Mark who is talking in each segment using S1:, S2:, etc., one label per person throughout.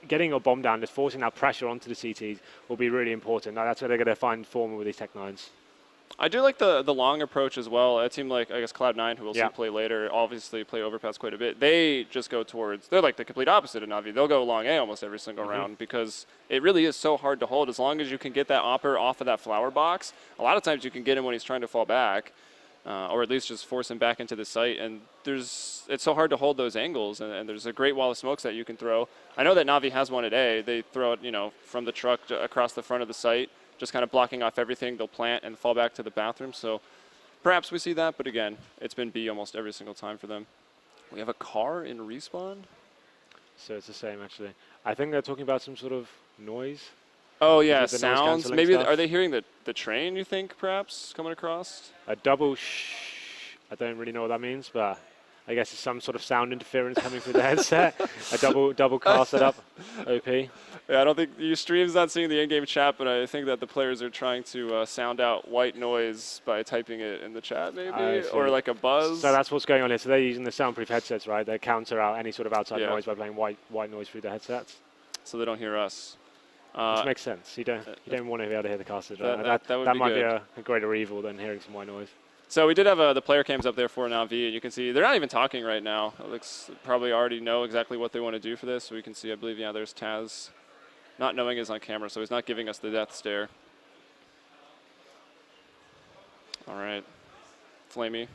S1: getting a bomb down, just forcing that pressure onto the CTs will be really important. That's where they're going to find form with these Tech 9s.
S2: I do like the long approach as well. A team like, I guess, Cloud9, who we'll see play later, obviously play Overpass quite a bit. They just go towards, they're like the complete opposite of Na'Vi. They'll go long A almost every single round because it really is so hard to hold. As long as you can get that Opper off of that flower box, a lot of times you can get him when he's trying to fall back, or at least just force him back into the site. And it's so hard to hold those angles, and there's a great wall of smokes that you can throw. I know that Na'Vi has one at A. They throw it, from the truck across the front of the site, just kind of blocking off everything. They'll plant and fall back to the bathroom. So perhaps we see that, but again, it's been B almost every single time for them. We have a car in respawn.
S1: So it's the same, actually. I think they're talking about some sort of noise.
S2: Oh, yeah, sounds. Maybe are they hearing the train, you think, perhaps, coming across?
S1: A double shh. I don't really know what that means, but I guess it's some sort of sound interference coming through the headset. A double car setup. OP.
S2: Yeah, I don't think your stream's not seeing the in-game chat, but I think that the players are trying to sound out white noise by typing it in the chat, maybe, or like a buzz.
S1: So that's what's going on here. So they're using the soundproof headsets, right? They counter out any sort of outside noise by playing white noise through the headsets.
S2: So they don't hear us.
S1: Which makes sense. You don't want to be able to hear the casters. Right?
S2: That
S1: might be a greater evil than hearing some white noise.
S2: So we did have the player cams up there for Na'Vi, and you can see they're not even talking right now. It looks probably already know exactly what they want to do for this. So we can see, I believe, there's Taz. Not knowing is on camera, so he's not giving us the death stare. All right. Flamey,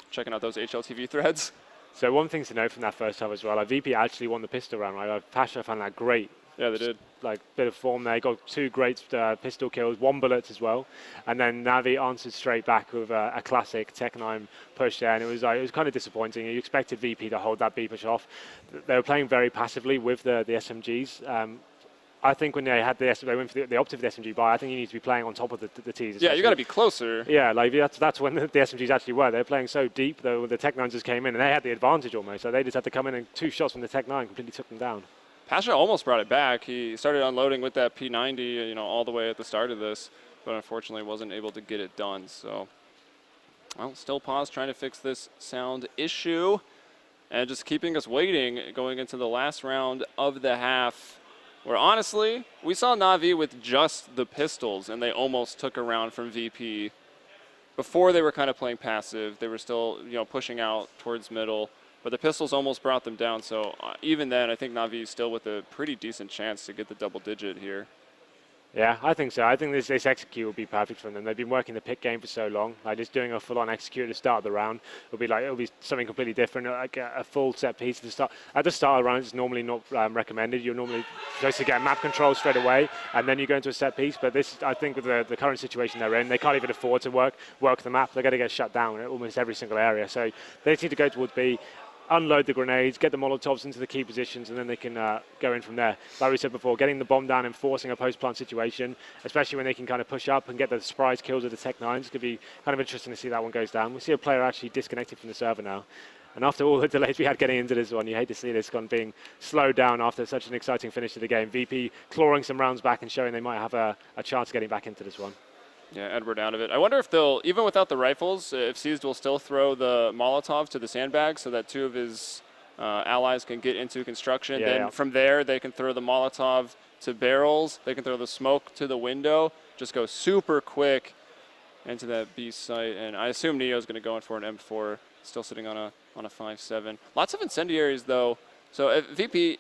S2: checking out those HLTV threads.
S1: So one thing to note from that first half as well, VP actually won the pistol round, right? Pasha found that great.
S2: Yeah, they did.
S1: Like, bit of form there. Got 2 great pistol kills, 1 bullet as well. And then Na'Vi answered straight back with a classic Tech 9 push there. And it was kind of disappointing. You expected VP to hold that B push off. They were playing very passively with the SMGs. I think when they had they went for the opted for the SMG buy, I think you need to be playing on top of the Ts.
S2: Yeah, you got to be closer.
S1: Yeah, like that's when the SMGs actually were. They were playing so deep, though, the Tech 9s just came in, and they had the advantage almost. So they just had to come in, and 2 shots from the Tech 9 completely took them down.
S2: Pasha almost brought it back. He started unloading with that P90, all the way at the start of this, but unfortunately wasn't able to get it done. So, well, still pause, trying to fix this sound issue, and just keeping us waiting going into the last round of the half. Where honestly, we saw Na'Vi with just the pistols, and they almost took a round from VP. Before they were kind of playing passive, they were still, pushing out towards middle, but the pistols almost brought them down. So even then, I think Na'Vi is still with a pretty decent chance to get the double digit here. Yeah,
S1: I think so. I think this execute will be perfect for them. They've been working the pick game for so long. Like just doing a full-on execute at the start of the round, it'll be something completely different. Like a full set piece at the start. At the start of the round, it's normally not recommended. You're normally supposed to get map control straight away, and then you go into a set piece. But this, I think, with the current situation they're in, they can't even afford to work the map. They're going to get shut down in almost every single area. So they just need to go towards B. Unload the grenades, get the Molotovs into the key positions, and then they can go in from there. Like we said before, getting the bomb down and forcing a post-plant situation, especially when they can kind of push up and get the surprise kills with the Tech 9s, could be kind of interesting to see that one goes down. We see a player actually disconnected from the server now. And after all the delays we had getting into this one, you hate to see this one being slowed down after such an exciting finish to the game. VP clawing some rounds back and showing they might have a chance of getting back into this one.
S2: Yeah, Edward out of it. I wonder if they'll, even without the rifles, if CEVO will still throw the Molotov to the sandbag so that 2 of his allies can get into construction. Then from there, they can throw the Molotov to barrels. They can throw the smoke to the window. Just go super quick into that B site. And I assume Neo's going to go in for an M4, still sitting on a 5-7. Lots of incendiaries, though. So if VP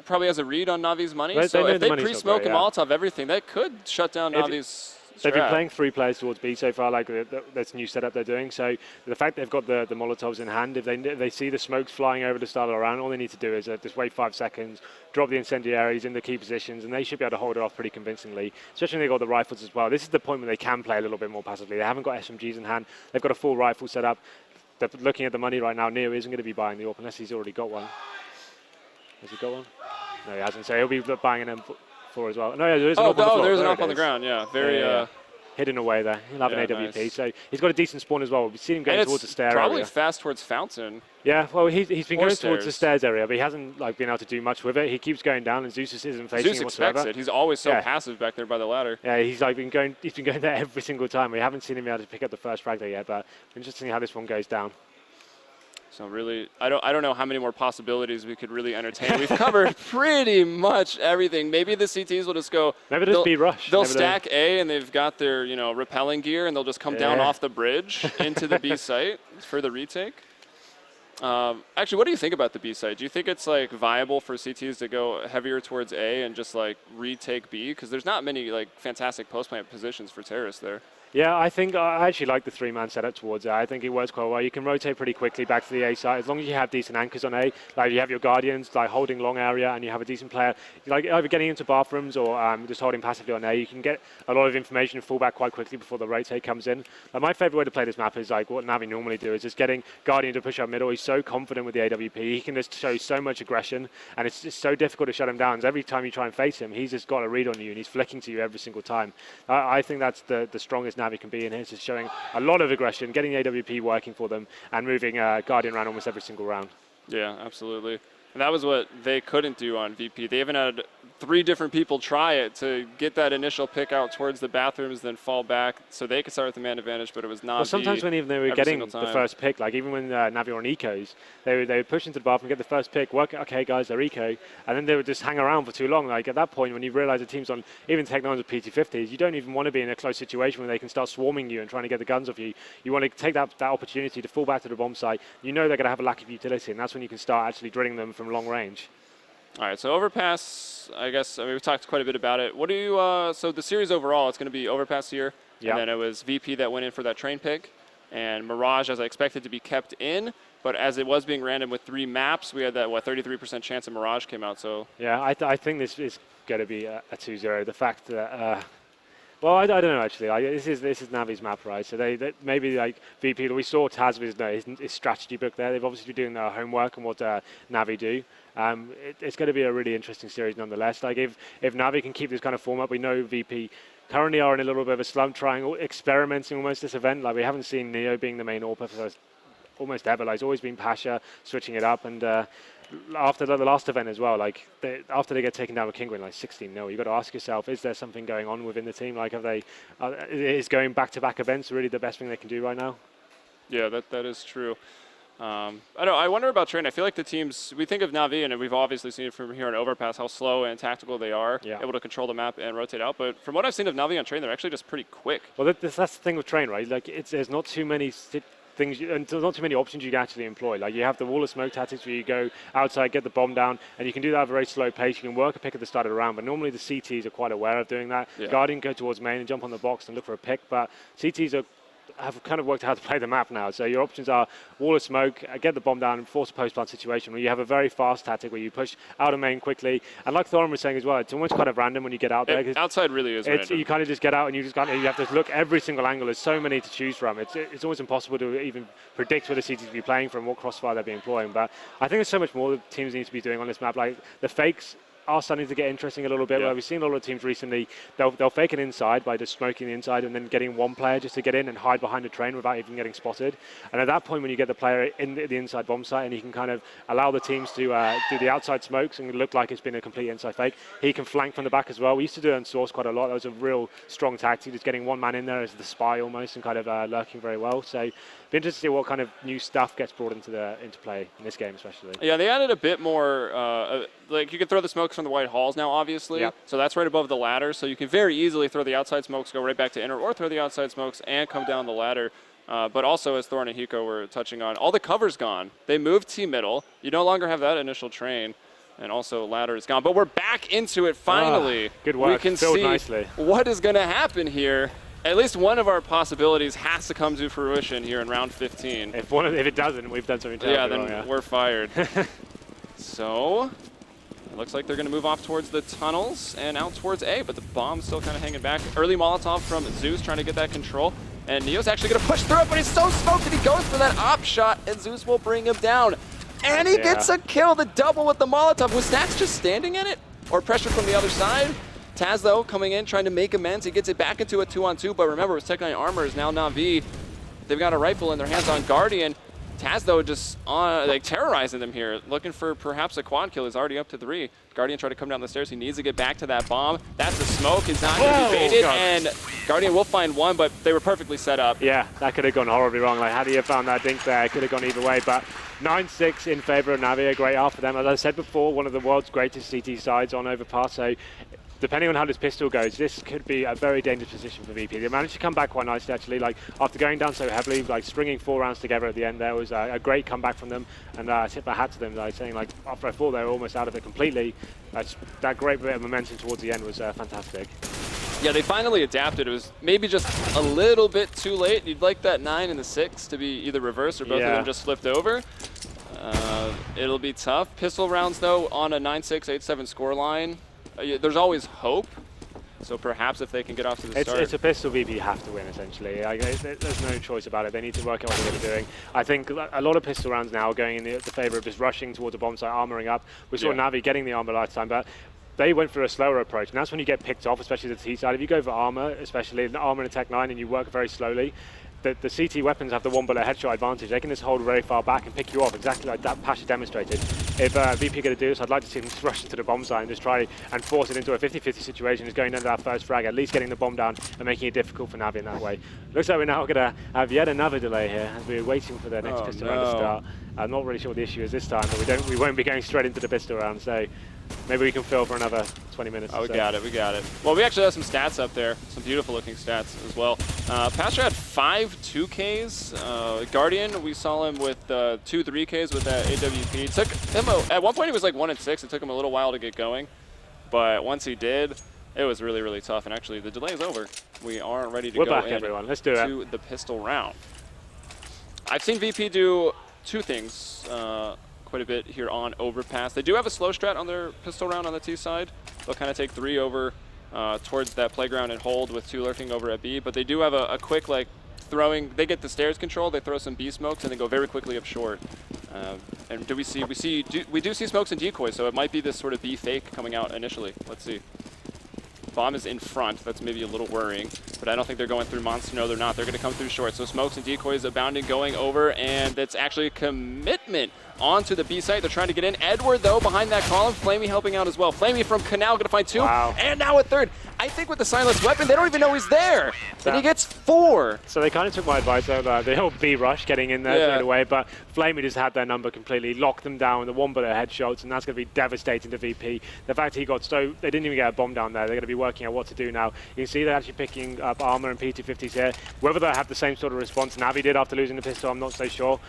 S2: probably has a read on Navi's money. So if they pre-smoke a Molotov everything, that could shut down Navi's.
S1: They've been playing 3 players towards B so far, like this new setup they're doing. So the fact they've got the Molotovs in hand, if they see the smokes flying over the start of the round, all they need to do is just wait 5 seconds, drop the incendiaries in the key positions, and they should be able to hold it off pretty convincingly, especially when they've got the rifles as well. This is the point where they can play a little bit more passively. They haven't got SMGs in hand. They've got a full rifle set up. They're looking at the money right now. Neo isn't going to be buying the AWP unless he's already got one. Has he got one? No, he hasn't. So he'll be buying an M4 as well. No, yeah, there is an AWP on the floor.
S2: There's an AWP on the ground, yeah. Very...
S1: hidden away there. He'll have an AWP. Nice. So he's got a decent spawn as well. We've seen him going towards the stair
S2: probably
S1: area.
S2: Fast towards Fountain.
S1: Yeah, well, he's been going towards the stairs area, but he hasn't been able to do much with it. He keeps going down, and Zeus isn't facing him whatsoever.
S2: Zeus expects it. He's always so passive back there by the ladder.
S1: Yeah, he's been going there every single time. We haven't seen him able to pick up the first frag there yet, but interesting how this one goes down.
S2: So really, I don't know how many more possibilities we could really entertain. We've covered pretty much everything. Maybe the CTs will just go.
S1: Maybe just be rush.
S2: They'll stack A, and they've got their repelling gear, and they'll just come down off the bridge into the B site for the retake. Actually, what do you think about the B site? Do you think it's like viable for CTs to go heavier towards A and just like retake B? Because there's not many like fantastic post plant positions for terrorists there.
S1: Yeah, I think I actually like the 3-man setup towards A. I think it works quite well. You can rotate pretty quickly back to the A side as long as you have decent anchors on A. Like you have your guardians like holding long area, and you have a decent player like either getting into bathrooms or just holding passively on A. You can get a lot of information and fall back quite quickly before the rotate comes in. My favorite way to play this map is like what Navi normally do is just getting Guardian to push up middle. He's so confident with the AWP. He can just show so much aggression, and it's just so difficult to shut him down. Every time you try and face him, he's just got a read on you, and he's flicking to you every single time. I think that's the strongest Navi can be in here. Just showing a lot of aggression, getting the AWP working for them, and moving Guardian around almost every single round.
S2: Yeah, absolutely. And that was what they couldn't do on VP. They even had 3 different people try it to get that initial pick out towards the bathrooms, then fall back so they could start with the man advantage, but it was not.
S1: Well, sometimes when even they were getting the first pick, like even when Navi were on ecos, they would push into the bathroom, get the first pick, work, okay guys, they're eco, and then they would just hang around for too long. Like at that point, when you realize the team's on even Tech9s with PT50s, you don't even want to be in a close situation where they can start swarming you and trying to get the guns off you. You want to take that opportunity to fall back to the bomb site. You know they're going to have a lack of utility, and that's when you can start actually drilling them from long range.
S2: All right, so Overpass, I guess, we've talked quite a bit about it. What do you, so the series overall, it's going to be Overpass here, and then it was VP that went in for that train pick, and Mirage, as I expected, to be kept in, but as it was being random with 3 maps, we had that, 33% chance of Mirage came out, so. Yeah,
S1: I think this is going to be a 2-0. The fact that, well, I don't know actually. This is Navi's map, right? So they maybe like VP. We saw Taz with his strategy book there. They've obviously been doing their homework and what Navi do. It's going to be a really interesting series nonetheless. Like if Navi can keep this kind of form up, we know VP currently are in a little bit of a slump, trying experimenting almost this event. Like we haven't seen Neo being the main AWP for almost ever. Like it's always been Pasha switching it up and. After the last event as well, like after they get taken down with Kingwin, like 16-0, you've got to ask yourself, is there something going on within the team? Like, is going back-to-back events really the best thing they can do right now?
S2: Yeah, that is true. I wonder about Train. I feel like the teams, we think of Navi, and we've obviously seen it from here on Overpass, how slow and tactical they are, able to control the map and rotate out. But from what I've seen of Navi on Train, they're actually just pretty quick.
S1: Well, that's the thing with Train, right? Like, there's not too many things, and there's not too many options you can actually employ. Like you have the wall of smoke tactics where you go outside, get the bomb down, and you can do that at a very slow pace. You can work a pick at the start of the round, but normally the CTs are quite aware of doing that. Guardian go towards main and jump on the box and look for a pick, but CTs have kind of worked out how to play the map now. So your options are wall of smoke, get the bomb down, and force a post-plant situation where you have a very fast tactic where you push out of main quickly. And like Thorin was saying as well, it's almost kind of random when you get out there.
S2: Outside really is random.
S1: You kind of just get out and you have to look every single angle. There's so many to choose from. It's almost impossible to even predict where the CTs will be playing from, what crossfire they'll be employing. But I think there's so much more that teams need to be doing on this map. Like the fakes are starting to get interesting a little bit. Where we've seen a lot of teams recently, they'll fake it inside by just smoking the inside and then getting one player just to get in and hide behind a train without even getting spotted. And at that point, when you get the player in the inside bomb site and he can kind of allow the teams to do the outside smokes and look like it's been a complete inside fake, he can flank from the back as well. We used to do it on Source quite a lot. That was a real strong tactic, just getting one man in there as the spy almost and kind of lurking very well. So be interested to see what kind of new stuff gets brought into play in this game especially.
S2: Yeah, they added a bit more, like you can throw the smokes from the white halls now, obviously. So that's right above the ladder. So you can very easily throw the outside smokes, go right back to inner, or throw the outside smokes and come down the ladder. But also, as Thorn and Hiko were touching on, all the cover's gone. They moved T middle. You no longer have that initial train. And also ladder is gone. But we're back into it finally.
S1: Good work.
S2: We can
S1: Filled
S2: see
S1: nicely.
S2: What is going to happen here. At least one of our possibilities has to come to fruition here in round 15.
S1: If it doesn't, we've done something terrible.
S2: Then we're fired. So it looks like they're going to move off towards the tunnels and out towards A, but the bomb's still kind of hanging back. Early Molotov from Zeus trying to get that control. And Neo's actually going to push through it, but he's so smoked that he goes for that op shot, and Zeus will bring him down. And he gets a kill, the double with the Molotov. Was Snacks just standing in it? Or pressure from the other side? Taz, though, coming in, trying to make amends. He gets it back into a 2-on-2, but remember, his Tech9 armor is now Na'Vi. They've got a rifle in their hands on Guardian. Taz, though, just terrorizing them here, looking for perhaps a quad kill. He's already up to 3. Guardian tried to come down the stairs. He needs to get back to that bomb. That's the smoke. It's not going to be baited, and Guardian will find one, but they were perfectly set up.
S1: Yeah, that could have gone horribly wrong. Like, had he have found that dink there, it could have gone either way, but 9-6 in favor of Navi, a great half for them. As I said before, one of the world's greatest CT sides on overpass, so depending on how this pistol goes, this could be a very dangerous position for VP. They managed to come back quite nicely, actually. Like, after going down so heavily, like stringing 4 rounds together at the end, there was a great comeback from them. And I tip my hat to them, like saying, like, after I thought they were almost out of it completely, that great bit of momentum towards the end was fantastic.
S2: Yeah, they finally adapted. It was maybe just a little bit too late. You'd like that 9 and the 6 to be either reversed or both of them just flipped over. It'll be tough. Pistol rounds, though, on a 9-6, 8-7 scoreline, there's always hope. So perhaps if they can get off to the start.
S1: It's a pistol VP have to win, essentially. There's no choice about it. They need to work out what they're doing. I think a lot of pistol rounds now are going in the favor of just rushing towards a bomb site, armoring up. We saw Navi getting the armor last time, but they went for a slower approach, and that's when you get picked off, especially the T side. If you go for armor, especially an armor in a Tech 9, and you work very slowly, the CT weapons have the 1-bullet headshot advantage. They can just hold very far back and pick you off, exactly like that Pasha demonstrated. If VP going to do this, I'd like to see them rush into the bomb site and just try and force it into a 50-50 situation, just going into that first frag, at least getting the bomb down and making it difficult for Navi in that way. Looks like we're now going to have yet another delay here as we're waiting for the next pistol round to start. I'm not really sure what the issue is this time, but we won't be going straight into the pistol round, so maybe we can fill for another 20 minutes.
S2: Oh, we got it. Well, we actually have some stats up there, some beautiful looking stats as well. Pasha had 5 2Ks. Guardian, we saw him with 2 3Ks with that AWP. Took him at one point he was like 1 and 6. It took him a little while to get going, but once he did, it was really, really tough. And actually, the delay is over. We are ready to go
S1: back, everyone. Let's do it.
S2: To the pistol round. I've seen VP do 2 things quite a bit here on overpass. They do have a slow strat on their pistol round on the T side. They'll kind of take 3 over towards that playground and hold with 2 lurking over at B. But they do have a quick like throwing. They get the stairs control. They throw some B smokes and they go very quickly up short. And we do see smokes and decoys. So it might be this sort of B fake coming out initially. Let's see. Bomb is in front. That's maybe a little worrying, but I don't think they're going through monster. No, they're not. They're going to come through short. So smokes and decoys abounding, going over, and that's actually a commitment onto the B site. They're trying to get in. Edward, though, behind that column. Flamey helping out as well. Flamey from Canal going to find 2, and now a 3rd. I think with the silenced weapon, they don't even know he's there. And he gets 4.
S1: So they kind of took my advice over the whole B rush, getting in there straight away, but Flamey just had their number completely, locked them down with the 1-bullet headshots, and that's going to be devastating to VP. The fact he got they didn't even get a bomb down there. They're going to be working out what to do now. You can see they're actually picking up armor and P250s here. Whether they have the same sort of response Navi did after losing the pistol, I'm not so sure.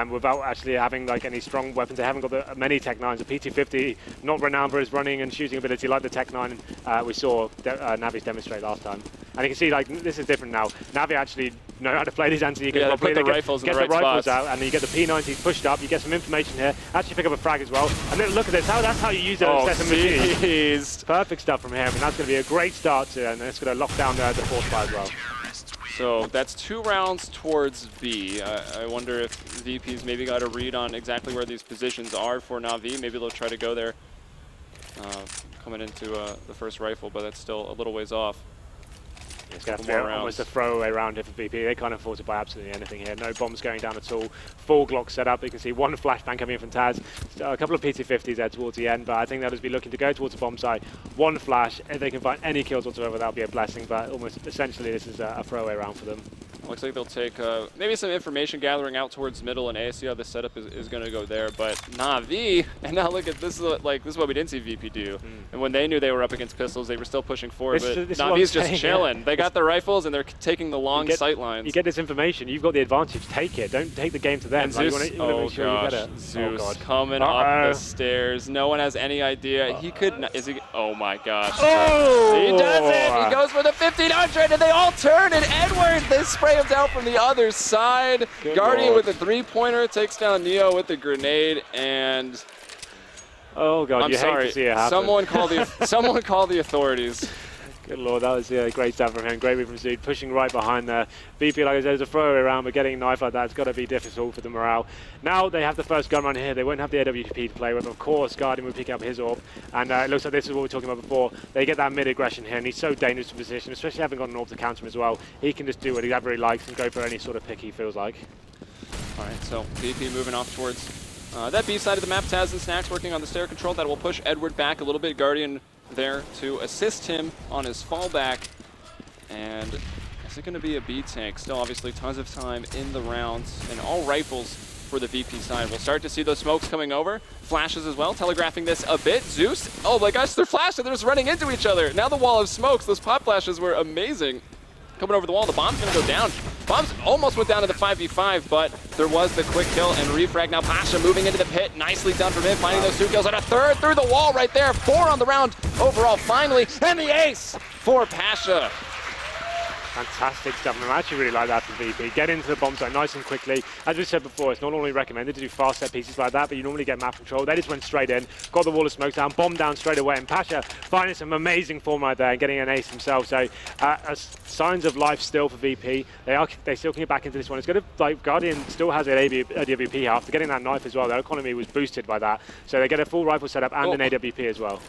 S1: Without actually having like any strong weapons, they haven't got many Tech 9s. The P250, not renowned for his running and shooting ability like the Tech 9 we saw Navi's demonstrate last time. And you can see like this is different now. Navi actually know how to play these anti. You can
S2: put the rifles in the right
S1: rifles
S2: spots.
S1: out, and then you get the P90s pushed up. You get some information here. Actually pick up a frag as well. And then look at this. That's how you use it. Perfect stuff from him, and that's going to be a great start to, and it's going to lock down the 4th spot as well.
S2: So that's 2 rounds towards B. I wonder if VP's maybe got a read on exactly where these positions are for Navi. Maybe they'll try to go there coming into the first rifle, but that's still a little ways off.
S1: It's going to have to be almost a throwaway round here for VP. They can't afford to buy absolutely anything here. No bombs going down at all. Full Glock set up. You can see 1 flashbang coming in from Taz. A couple of PT50s there towards the end, but I think they'll just be looking to go towards the bomb site. 1 flash. If they can find any kills whatsoever, that'll be a blessing, but almost essentially this is a throwaway round for them.
S2: Looks like they'll take maybe some information gathering out towards middle and A. See how the setup is going to go there. But Navi, and now look at this. This is what we didn't see VP do. And when they knew they were up against pistols, they were still pushing forward. But Navi's just chilling. They got the rifles and they're taking the long sight lines.
S1: You get this information. You've got the advantage. Take it. Don't take the game to them.
S2: And Zeus, Zeus coming up the stairs. No one has any idea. He could. Is he? Oh my gosh.
S1: Oh!
S2: He does it. He goes for the 1500, and they all turn. And Edward, they spray him down from the other side.
S1: Good
S2: Guardian
S1: Lord.
S2: with a 3-pointer takes down Neo with the grenade, and
S1: oh god,
S2: I'm
S1: you
S2: sorry.
S1: hate to see it happen.
S2: Someone call the authorities.
S1: Good lord, that was a great stuff from him. Great move from Zood, pushing right behind there. VP, like I said, is a throwaway round, but getting a knife like that has got to be difficult for the morale. Now they have the first gun run here. They won't have the AWP to play with. Of course, Guardian will pick up his AWP, and it looks like this is what we were talking about before. They get that mid-aggression here, and he's so dangerous in position, especially having got an AWP to counter him as well. He can just do whatever he likes and go for any sort of pick he feels like.
S2: All right, so VP moving off towards that B side of the map. Taz and Snacks working on the stair control. That will push Edward back a little bit. Guardian there to assist him on his fallback. And is it going to be a B tank? Still, obviously, tons of time in the rounds. And all rifles for the VP side. We'll start to see those smokes coming over. Flashes as well, telegraphing this a bit. Zeus, oh my gosh, they're flashing. They're just running into each other. Now the wall of smokes. Those pop flashes were amazing. Coming over the wall, the bomb's going to go down. Bombs almost went down to the 5v5, but there was the quick kill and refrag. Now Pasha moving into the pit. Nicely done from him, finding those 2 kills. And a third through the wall right there. 4 on the round overall, finally. And the ace for Pasha.
S1: Fantastic stuff, and I actually really like that from VP. Get into the bomb site nice and quickly. As we said before, it's not only recommended to do fast set pieces like that, but you normally get map control. They just went straight in, got the wall of smoke down, bomb down straight away, and Pasha finding some amazing form right there and getting an ace himself. So signs of life still for VP. They still can get back into this one. It's going to, like, Guardian still has an AWP after getting that knife as well. Their economy was boosted by that. So they get a full rifle setup and an AWP as well.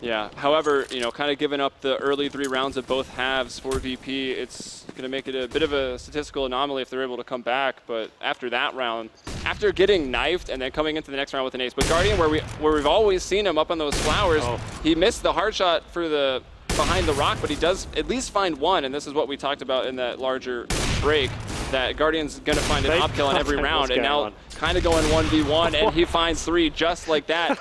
S2: Yeah, however, you know, kind of giving up the early 3 rounds of both halves for VP, it's going to make it a bit of a statistical anomaly if they're able to come back. But after that round, after getting knifed and then coming into the next round with an ace, but Guardian, where we've always seen him up on those flowers, he missed the hard shot for the behind the rock, but he does at least find one, and this is what we talked about in that larger break, that Guardian's going to find an op kill on every round, and now kind of going 1v1, and he finds 3 just like that.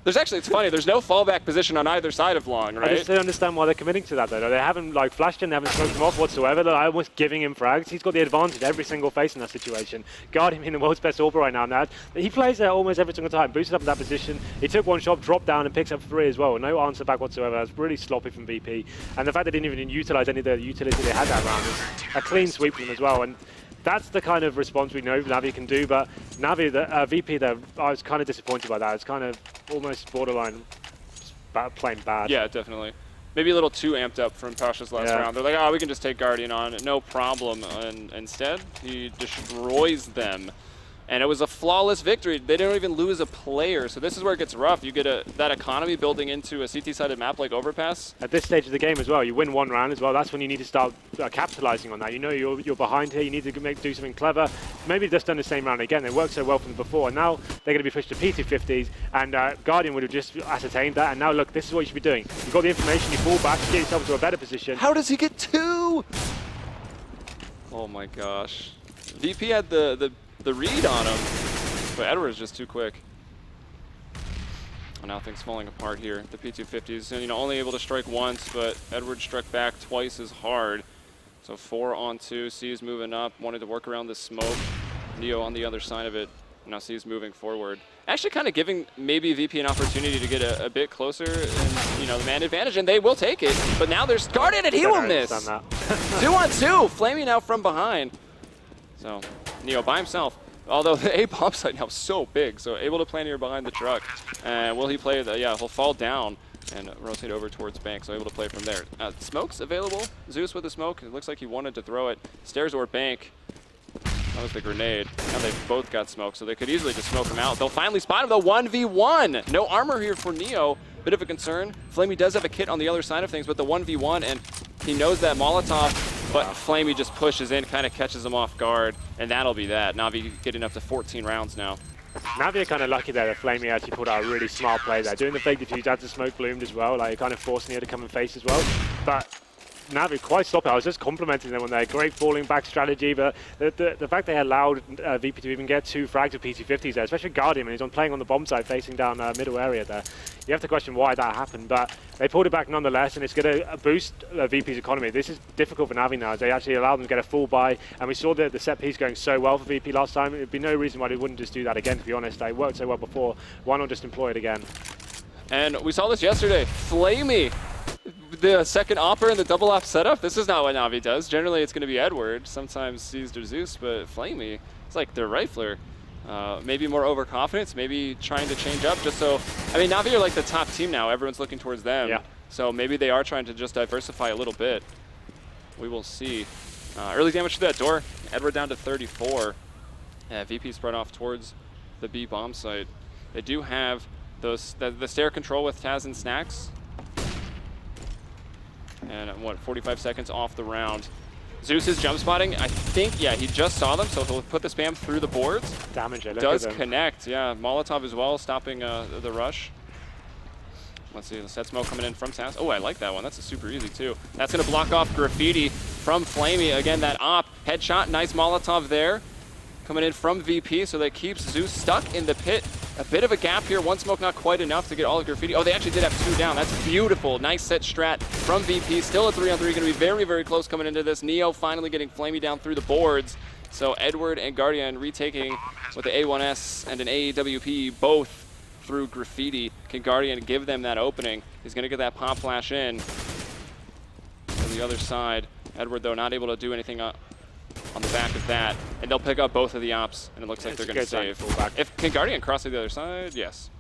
S2: There's actually, it's funny, there's no fallback position on either side of Long, right?
S1: I just don't understand why they're committing to that, though. They haven't, like, flashed him, they haven't smoked him off whatsoever. They're almost giving him frags. He's got the advantage every single face in that situation. Guardian in the world's best AWP right now. He plays there almost every single time, boosted up in that position. He took 1 shot, dropped down, and picks up 3 as well. No answer back whatsoever. That's really sloppy from VP. And the fact they didn't even utilize any of the utility they had that round is a clean sweep from them as well. And that's the kind of response we know Navi can do, but Navi, VP, I was kind of disappointed by that. It's kind of almost borderline playing bad.
S2: Yeah, definitely. Maybe a little too amped up from Pasha's last round. They're like, oh, we can just take Guardian on, no problem. And instead, he destroys them. And it was a flawless victory. They didn't even lose a player. So this is where it gets rough. You get that economy building into a CT-sided map like Overpass.
S1: At this stage of the game as well, you win 1 round as well. That's when you need to start capitalizing on that. You know you're behind here. You need to do something clever. Maybe just done the same round again. They worked so well from before. And now they're going to be pushed to P250s. And Guardian would have just ascertained that. And now look, this is what you should be doing. You've got the information. You fall back. You get yourself into a better position.
S2: How does he get 2? Oh my gosh. VP had the read on him, but Edward's just too quick. Well, now things falling apart here. The P250s, you know, only able to strike once, but Edward struck back twice as hard. So 4 on 2. C's moving up, wanted to work around the smoke. Neo on the other side of it. Now C's moving forward. Actually kind of giving maybe VP an opportunity to get a bit closer and, you know, the man advantage, and they will take it. But now there's Guardian, and he will miss. 2 on 2, Flamey now from behind. So Neo by himself, although the A bomb site now is so big, so able to plan here behind the truck. And will he play the, yeah, he'll fall down and rotate over towards bank, so able to play from there. Smoke's available, Zeus with the smoke, it looks like he wanted to throw it. Stairs or bank, that was the grenade. Now they've both got smoke, so they could easily just smoke him out. They'll finally spot him, though, 1v1. No armor here for Neo, bit of a concern. Flamey does have a kit on the other side of things, but the 1v1, and he knows that Molotov, but Flamey just pushes in, kind of catches him off guard, and that'll be that. Navi getting up to 14 rounds now.
S1: Navi are kind of lucky there that Flamey actually pulled out a really smart play there. Doing the fake defuse, had the smoke bloomed as well, like kind of forcing her to come and face as well. But Navi quite sloppy. I was just complimenting them on their great falling back strategy, but the fact they allowed VP to even get 2 frags of PT50s there, especially Guardian when he's playing on the bomb side facing down middle area there. You have to question why that happened, but they pulled it back nonetheless, and it's going to boost VP's economy. This is difficult for Navi now, as they actually allowed them to get a full buy, and we saw the set piece going so well for VP last time. There'd be no reason why they wouldn't just do that again, to be honest. It worked so well before. Why not just employ it again?
S2: And we saw this yesterday. Flamey, the second opper in the double op setup. This is not what Navi does. Generally, it's going to be Edward. Sometimes C's or Zeus, but Flamey, it's like their rifler. Maybe more overconfidence, maybe trying to change up just so, I mean, Navi are like the top team now. Everyone's looking towards them. Yeah. So maybe they are trying to just diversify a little bit. We will see. Early damage to that door. Edward down to 34. VP spread off towards the B bomb site. They do have those the stair control with Taz and Snacks. And what, 45 seconds off the round. Zeus is jump spotting. I think, yeah, he just saw them, so he'll put the spam through the boards.
S1: Damage it.
S2: Does connect, yeah. Molotov as well, stopping the rush. Let's see, the set smoke coming in from Taz. Oh, I like that one. That's a super easy, too. That's going to block off Graffiti from Flamey. Again, that op. Headshot, nice Molotov there. coming in from VP, so that keeps Zeus stuck in the pit. A bit of a gap here. One smoke not quite enough to get all the Graffiti. Oh, they actually did have 2 down. That's beautiful. Nice set strat from VP. Still a 3-on-3. Going to be very, very close coming into this. Neo finally getting flamey down through the boards. So Edward and Guardian retaking with the A1S and an AWP both through Graffiti. Can Guardian give them that opening? He's going to get that pop flash in. To the other side. Edward, though, not able to do anything on the back of that. And they'll pick up both of the ops, and it looks like they're going to save. Can Guardian cross to the other side? Yes.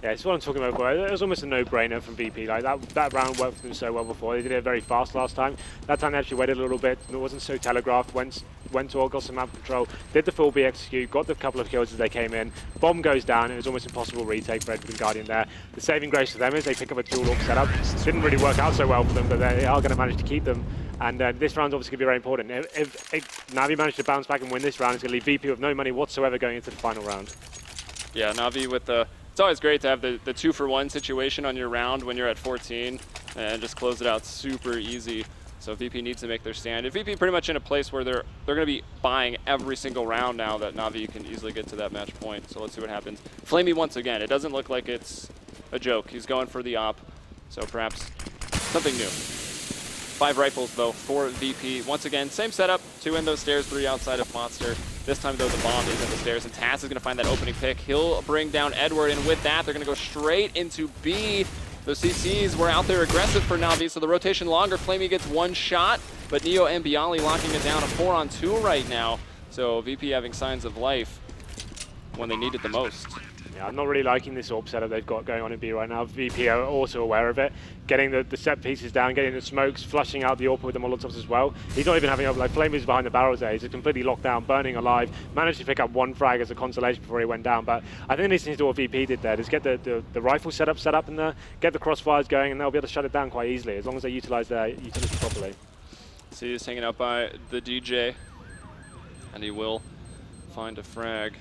S1: Yeah, it's what I'm talking about. It was almost a no-brainer from VP. Like that round worked for them so well before. They did it very fast last time. That time they actually waited a little bit. It wasn't so telegraphed. Went to all, got some map control, did the full B execute, got the couple of kills as they came in. Bomb goes down. It was almost impossible retake for Edward and Guardian there. The saving grace for them is they pick up a dual AUG setup. Didn't really work out so well for them, but they are going to manage to keep them. And this round's obviously going to be very important. If Na'Vi manage to bounce back and win this round, it's going to leave VP with no money whatsoever going into the final round.
S2: Yeah, Na'Vi with the... It's always great to have the 2-for-1 situation on your round when you're at 14 and just close it out super easy. So VP needs to make their stand. And VP pretty much in a place where they're going to be buying every single round now that Na'Vi can easily get to that match point. So let's see what happens. Flamey once again. It doesn't look like it's a joke. He's going for the op. So perhaps something new. 5 rifles, though, for VP. Once again, same setup. 2 in those stairs, 3 outside of Monster. This time, though, the bomb is in the stairs, and Taz is going to find that opening pick. He'll bring down Edward, and with that, they're going to go straight into B. Those CCs were out there aggressive for Na'Vi, so the rotation longer. Flamey gets 1 shot, but Neo and Bialy locking it down. A 4-on-2 right now. So VP having signs of life when they need it the most.
S1: Yeah, I'm not really liking this AWP setup they've got going on in B right now. VP are also aware of it. Getting the set pieces down, getting the smokes, flushing out the AWP with the Molotovs as well. He's not even having up, like Flamey's behind the barrels there. He's completely locked down, burning alive. Managed to pick up 1 frag as a consolation before he went down. But I think this needs to do what VP did there. Just get the rifle set up in there, get the crossfires going, and they'll be able to shut it down quite easily as long as they utilize their utility properly.
S2: See, he's hanging out by the DJ, and he will find a frag.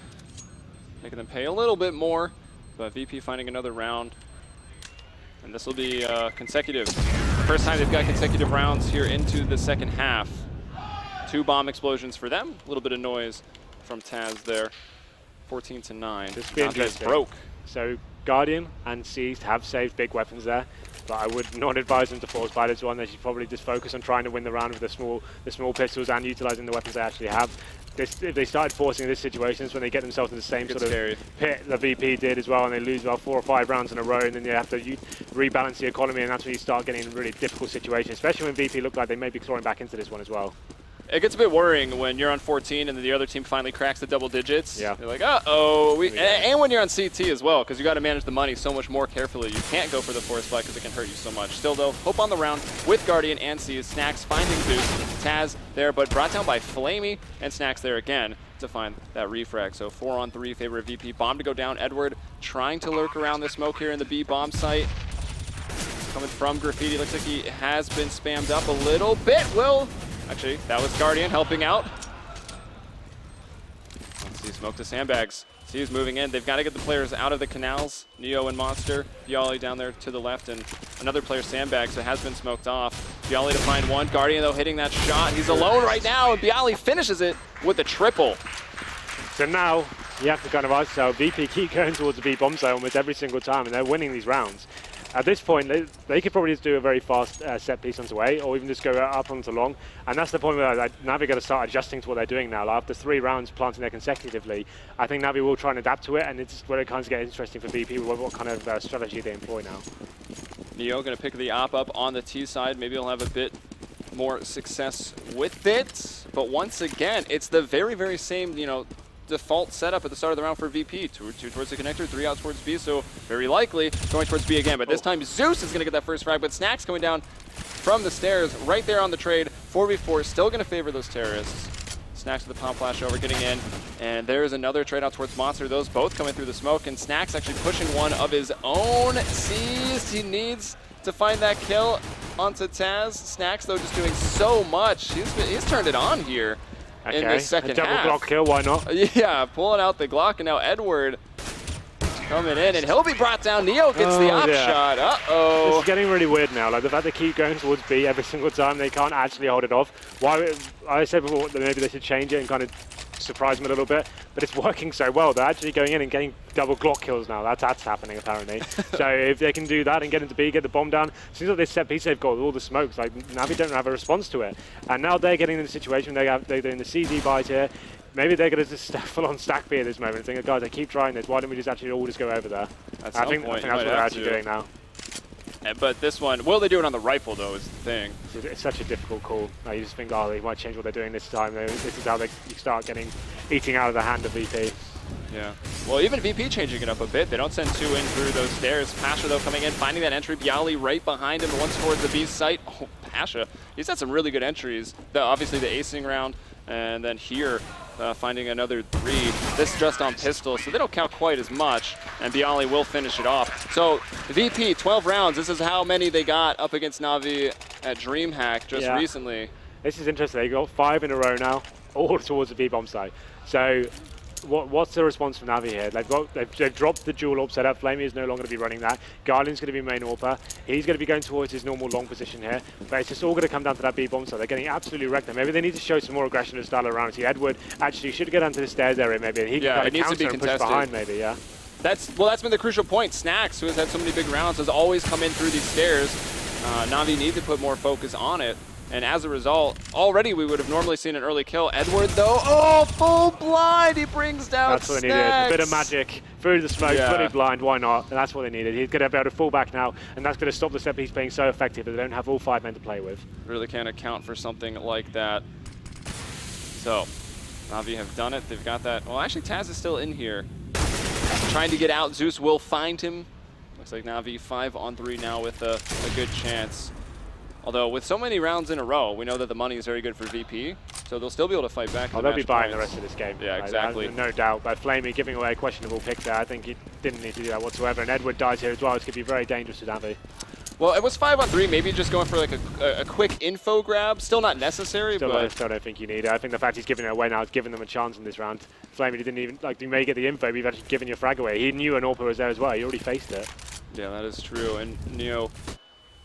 S2: Making them pay a little bit more, but VP finding another round. And this will be consecutive. First time they've got consecutive rounds here into the second half. 2 bomb explosions for them. A little bit of noise from Taz there. 14-9.
S1: This will be interesting.
S2: Broke.
S1: So Guardian and Seized have saved big weapons there, but I would not advise them to force buy this one. They should probably just focus on trying to win the round with the small pistols and utilizing the weapons they actually have. If they started forcing this situation, it's when they get themselves in the same sort of pit the VP did as well, and they lose about 4 or 5 rounds in a row, and then you have to rebalance the economy, and that's when you start getting in really difficult situations, especially when VP look like they may be clawing back into this one as well.
S2: It gets a bit worrying when you're on 14 and then the other team finally cracks the double digits.
S1: Yeah.
S2: You're like, uh-oh. And when you're on CT as well, because you got to manage the money so much more carefully. You can't go for the force fight because it can hurt you so much. Still, though, hope on the round with Guardian and Seas. Snacks finding Zeus. Taz there, but brought down by Flamey, and Snacks there again to find that refrag. So 4-on-3 favor of VP. Bomb to go down. Edward trying to lurk around the smoke here in the B bomb site. Coming from Graffiti. Looks like he has been spammed up a little bit. Actually, that was Guardian helping out. Let's see, smoke to sandbags. See who's moving in. They've got to get the players out of the canals. Neo and Monster. Bialy down there to the left, and another player sandbags that has been smoked off. Bialy to find 1. Guardian, though, hitting that shot. He's alone right now, and Bialy finishes it with a triple.
S1: So now you have to kind of ask yourself, VP keep going towards the B bomb site almost every single time, and they're winning these rounds. At this point, they could probably just do a very fast set piece onto A, or even just go up onto long. And that's the point where Na'Vi got to start adjusting to what they're doing now. Like after 3 rounds planting there consecutively, I think Na'Vi will try and adapt to it, and it's where it kind of gets interesting for VP with what kind of strategy they employ now.
S2: Neo going to pick the op up on the T side. Maybe he'll have a bit more success with it. But once again, it's the very, very same, default setup at the start of the round for VP. 2 towards the connector, 3 out towards B, so very likely going towards B again. But this time Zeus is going to get that first frag, but Snacks coming down from the stairs right there on the trade. 4v4 still going to favor those terrorists. Snacks with the pump flash over, getting in. And there's another trade out towards Monster. Those both coming through the smoke, and Snacks actually pushing one of his own. Seized. He needs to find that kill onto Taz. Snacks, though, just doing so much. He's turned it on here.
S1: Okay.
S2: In the second half.
S1: Double Glock kill, why not?
S2: Yeah, pulling out the Glock, and now Edward coming in, and he'll be brought down. Neo gets the op shot. Uh-oh.
S1: This is getting really weird now. Like the fact they keep going towards B every single time, they can't actually hold it off. Why? I said before that maybe they should change it and kind of surprise them a little bit, but it's working so well. They're actually going in and getting double Glock kills now. That's happening apparently. So if they can do that and get into B, get the bomb down, seems like this set piece they've got with all the smokes, like Navi don't have a response to it. And now they're getting in the situation, they're doing the CZ buys here. Maybe they're going to just full-on stack B at this moment and think, guys, I keep trying this, why don't we just actually all just go over there? I think that's what they're actually doing now.
S2: But this one, will they do it on the rifle, though, is the thing.
S1: It's such a difficult call. You just think, oh, they might change what they're doing this time. This is how you start eating out of the hand of VP.
S2: Yeah. Well, even VP changing it up a bit. They don't send 2 in through those stairs. Pasha, though, coming in, finding that entry. Bialy right behind him, once towards the B site. Oh, Pasha. He's had some really good entries. Obviously, the acing round, and then here, finding another 3. This just on pistol, so they don't count quite as much, and Bialy will finish it off. So VP, 12 rounds. This is how many they got up against Navi at DreamHack just recently.
S1: This is interesting. They got 5 in a row now, all towards the B-bomb site. So what's the response from Navi here? They've dropped the dual AWP setup. Flamey is no longer going to be running that. Guardian's going to be main AWPer. He's going to be going towards his normal long position here. But it's just all going to come down to that B-bomb, so they're getting absolutely wrecked. Maybe they need to show some more aggression and style around. See, Edward actually should get down to the stairs area maybe. And he can kind of counter and push behind maybe, yeah. That's
S2: been the crucial point. Snacks, who has had so many big rounds, has always come in through these stairs. Navi need to put more focus on it. And as a result, already we would have normally seen an early kill. Edward, though, full blind. He brings down
S1: That's what they needed. A bit of magic through the smoke, fully blind. Why not? And that's what they needed. He's going to be able to fall back now, and that's going to stop the set piece being so effective that they don't have all 5 men to play with.
S2: Really can't account for something like that. So, Navi have done it. They've got that. Well, actually, Taz is still in here. Trying to get out. Zeus will find him. Looks like Navi 5-on-3 now with a good chance. Although with so many rounds in a row, we know that the money is very good for VP, so they'll still be able to fight back.
S1: They'll be buying the rest of this game.
S2: Yeah, exactly.
S1: No doubt. But Flamey giving away a questionable pick there, I think he didn't need to do that whatsoever. And Edward dies here as well. It's going to be very dangerous to Navi.
S2: Well, it was 5-on-3, maybe just going for like a quick info grab. Still not necessary, but
S1: I still don't think you need it. I think the fact he's giving it away now has given them a chance in this round. Flamey didn't even, you may get the info, but you've actually given your frag away. He knew an AWPer was there as well. He already faced it.
S2: Yeah, that is true. And Neo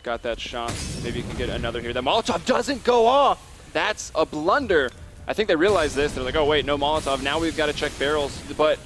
S2: got that shot. Maybe you can get another here. That Molotov doesn't go off. That's a blunder. I think they realize this. They're like, oh wait, no Molotov. Now we've got to check barrels. But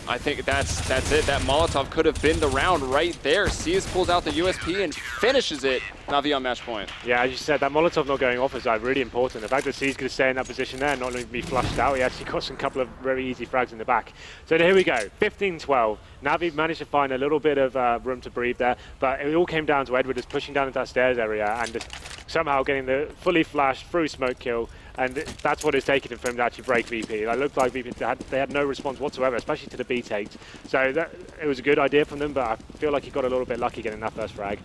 S2: I think that's it. That Molotov could have been the round right there. Seas pulls out the USP and finishes it. Navi on match point.
S1: Yeah, as you said, that Molotov not going off is really important. The fact that Seas going to stay in that position there and not going to be flushed out, he actually got some couple of very easy frags in the back. So here we go, 15-12. Navi managed to find a little bit of room to breathe there, but it all came down to Edward just pushing down into that stairs area and just somehow getting the fully flashed through smoke kill. And that's what it's taken for him to actually break VP. It looked like VP they had no response whatsoever, especially to the B takes. So it was a good idea from them, but I feel like he got a little bit lucky getting that first frag.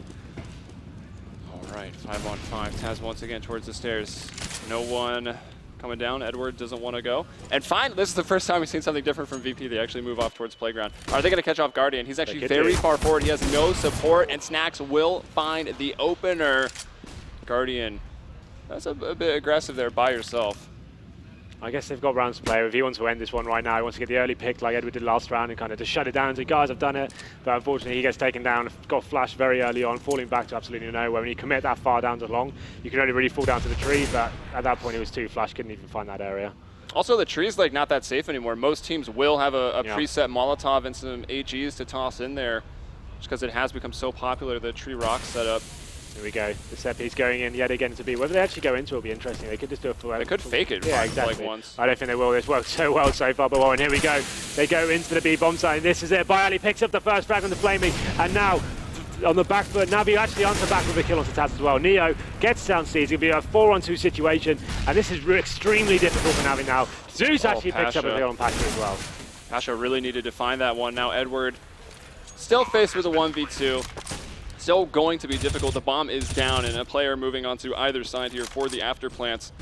S2: All right, 5-on-5. Taz once again towards the stairs. No one coming down. Edward doesn't want to go. And fine, this is the first time we've seen something different from VP. They actually move off towards playground. Are they going to catch off Guardian? He's actually very far forward. He has no support, and Snacks will find the opener. Guardian. That's a bit aggressive there by yourself.
S1: I guess they've got rounds to play with. He wants to end this one right now. He wants to get the early pick like Edward did last round and kind of just shut it down and say, guys, I've done it. But unfortunately, he gets taken down, got flashed very early on, falling back to absolutely nowhere. When you commit that far down to long, you can only really fall down to the tree. But at that point, he was too flashed, couldn't even find that area.
S2: Also, the tree's not that safe anymore. Most teams will have a preset Molotov and some AGs to toss in there just because it has become so popular, the tree rock setup.
S1: Here we go. The set piece going in yet again to B. Whether they actually go into it will be interesting. They could just do it for...
S2: They could fake it
S1: exactly.
S2: once.
S1: I don't think they will. It's worked so well so far, but and here we go. They go into the B bomb site, and this is it. Bialy picks up the first frag on the Flamey, and now on the back foot, Navi actually answer back with a kill onto Taz as well. Neo gets down C. It's going to be a 4-on-2 situation, and this is extremely difficult for Navi now. Zeus actually picks up a kill on Pasha as well.
S2: Pasha really needed to find that one. Now Edward still faced with a 1v2. Still going to be difficult. The bomb is down, and a player moving onto either side here for the after plants.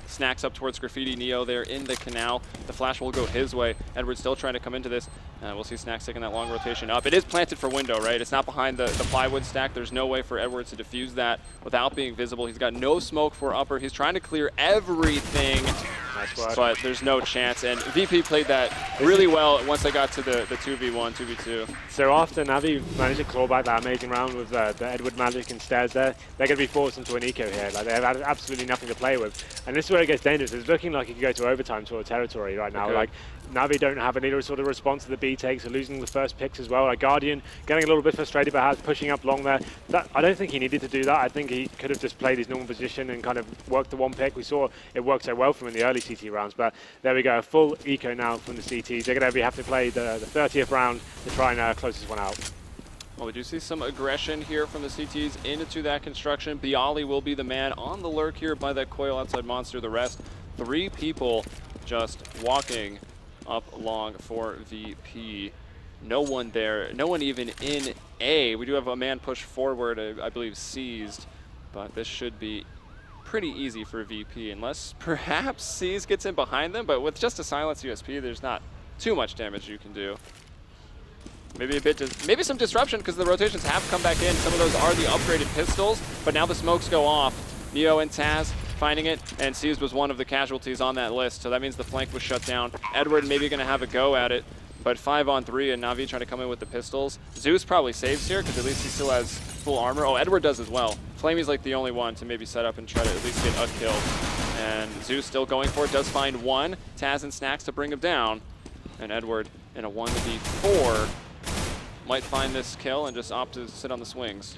S2: Snacks up towards Graffiti. Neo there in the canal. The flash will go his way. Edward's still trying to come into this. We'll see Snacks taking that long rotation up. It is planted for window, right? It's not behind the plywood stack. There's no way for Edwards to defuse that without being visible. He's got no smoke for upper. He's trying to clear everything, but there's no chance. And VP played that really well once they got to the 2v1, 2v2.
S1: So after Navi managed to claw back that amazing round with the Edward magic and stairs there, they're going to be forced into an eco here. They have absolutely nothing to play with. And this is where where it gets dangerous. It's looking like it could go to overtime sort of territory right now. Like, Navi don't have any sort of response to the B takes, are losing the first picks as well. Like Guardian getting a little bit frustrated, perhaps pushing up long there. I don't think he needed to do that. I think he could have just played his normal position and kind of worked the one pick. We saw it worked so well from in the early CT rounds, but there we go, a full eco now from the CTs. They're going to have to play the 30th round to try and close this one out.
S2: Well, we do see some aggression here from the CTs into that construction. Bialy will be the man on the lurk here by that coil outside monster. The rest, 3 people just walking up long for VP. No one there, no one even in A. We do have a man pushed forward, I believe seized, but this should be pretty easy for VP, unless perhaps Seized gets in behind them, but with just a silence USP, there's not too much damage you can do. Maybe maybe some disruption because the rotations have come back in. Some of those are the upgraded pistols, but now the smokes go off. Neo and Taz finding it, and Seized was one of the casualties on that list, so that means the flank was shut down. Edward maybe going to have a go at it, but 5-on-3 and Na'Vi trying to come in with the pistols. Zeus probably saves here because at least he still has full armor. Oh, Edward does as well. Flamey's like the only one to maybe set up and try to at least get a kill. And Zeus still going for it, does find one. Taz and Snacks to bring him down. And Edward in a 1v4 might find this kill and just opt to sit on the swings.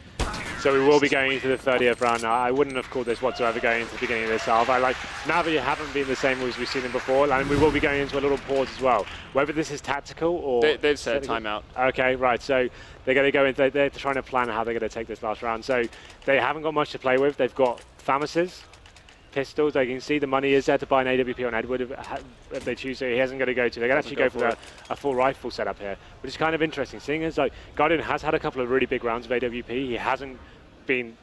S1: So we will be going into the 30th round now. I wouldn't have called this whatsoever going into the beginning of this half. I like Navi haven't been the same as we've seen them before, and we will be going into a little pause as well. Whether this is tactical or
S2: they've said timeout.
S1: Okay, right. So they're going to go into. They're trying to plan how they're going to take this last round. So they haven't got much to play with. They've got Famises, pistols. They can see the money is there to buy an AWP on Edward if they choose. So he hasn't got to go to. They're going to actually go for a full rifle setup here, which is kind of interesting. Seeing as like Guardian has had a couple of really big rounds of AWP, he hasn't been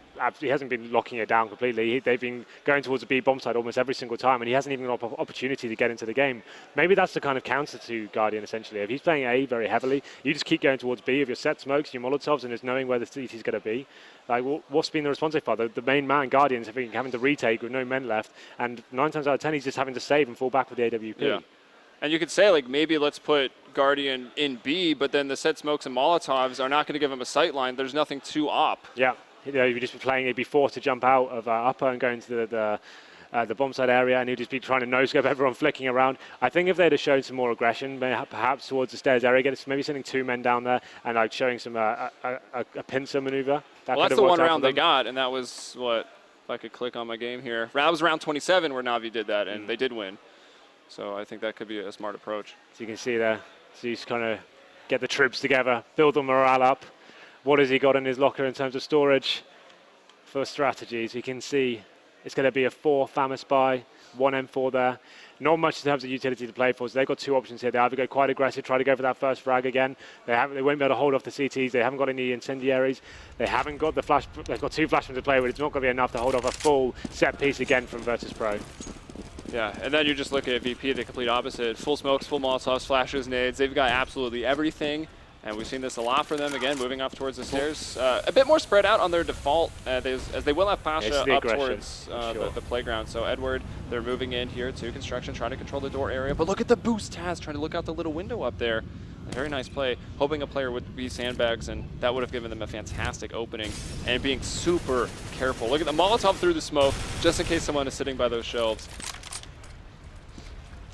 S1: locking it down completely. They've been going towards the B bomb side almost every single time, and he hasn't even got an opportunity to get into the game. Maybe that's the kind of counter to Guardian, essentially. If he's playing A very heavily, you just keep going towards B with your set smokes, your Molotovs, and just knowing where the CT is going to be. Like, what's been the response so far? The main man, Guardians, having to retake with no men left, and 9 times out of 10, he's just having to save and fall back with the AWP.
S2: Yeah. And you could say, like, maybe let's put Guardian in B, but then the set smokes and Molotovs are not going to give him a sight line. There's nothing to op.
S1: Yeah. You know, you'd just be playing, he'd be forced to jump out of upper and go into the bomb side area, and he'd just be trying to no-scope everyone flicking around. I think if they'd have shown some more aggression, perhaps towards the stairs area, maybe sending 2 men down there and like showing some a pincer maneuver.
S2: Well, that's the one round they got, and that was what, if I could click on my game here, that was round 27 where Na'Vi did that, and they did win. So I think that could be a smart approach.
S1: So you can see there, so he's kind of get the troops together, build the morale up. What has he got in his locker in terms of storage for strategies? You can see it's going to be a 4 Famis buy, 1 M4 there. Not much in terms of utility to play for, so they've got 2 options here. They either go quite aggressive, try to go for that first frag again. They won't be able to hold off the CTs. They haven't got any incendiaries. They haven't got the flash. They've got 2 flashmen to play with. It's not going to be enough to hold off a full set piece again from Virtus.Pro.
S2: Yeah, and then you just look at VP, the complete opposite. Full smokes, full Molotovs, flashes, nades. They've got absolutely everything. And we've seen this a lot for them, again, moving off towards the stairs. A bit more spread out on their default, as they will have Pasha up towards the playground. So Edward, they're moving in here to construction, trying to control the door area. But look at the boost, Taz, trying to look out the little window up there. A very nice play, hoping a player would be sandbags, and that would have given them a fantastic opening. And being super careful. Look at the Molotov through the smoke, just in case someone is sitting by those shelves.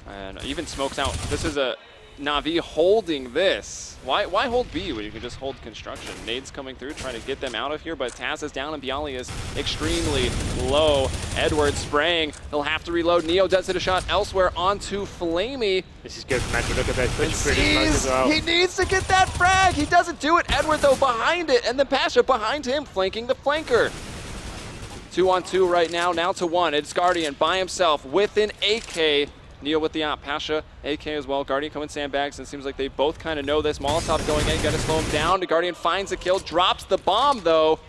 S2: And even smokes out. This is a Na'Vi holding this. Why hold B when you can just hold construction? Nades coming through, trying to get them out of here, but Taz is down and Bialy is extremely low. Edward spraying. He'll have to reload. Neo does hit a shot elsewhere onto Flamey.
S1: This is good from Edward. Look at that.
S2: He needs to get that frag. He doesn't do it. Edward, though, behind it, and then Pasha behind him, flanking the flanker. 2-on-2 right now, now to 1. It's Guardian by himself with an AK. Neo with the op, Pasha, AK as well. Guardian coming sandbags, and it seems like they both kind of know this. Molotov going in, gotta slow him down. The Guardian finds a kill, drops the bomb though.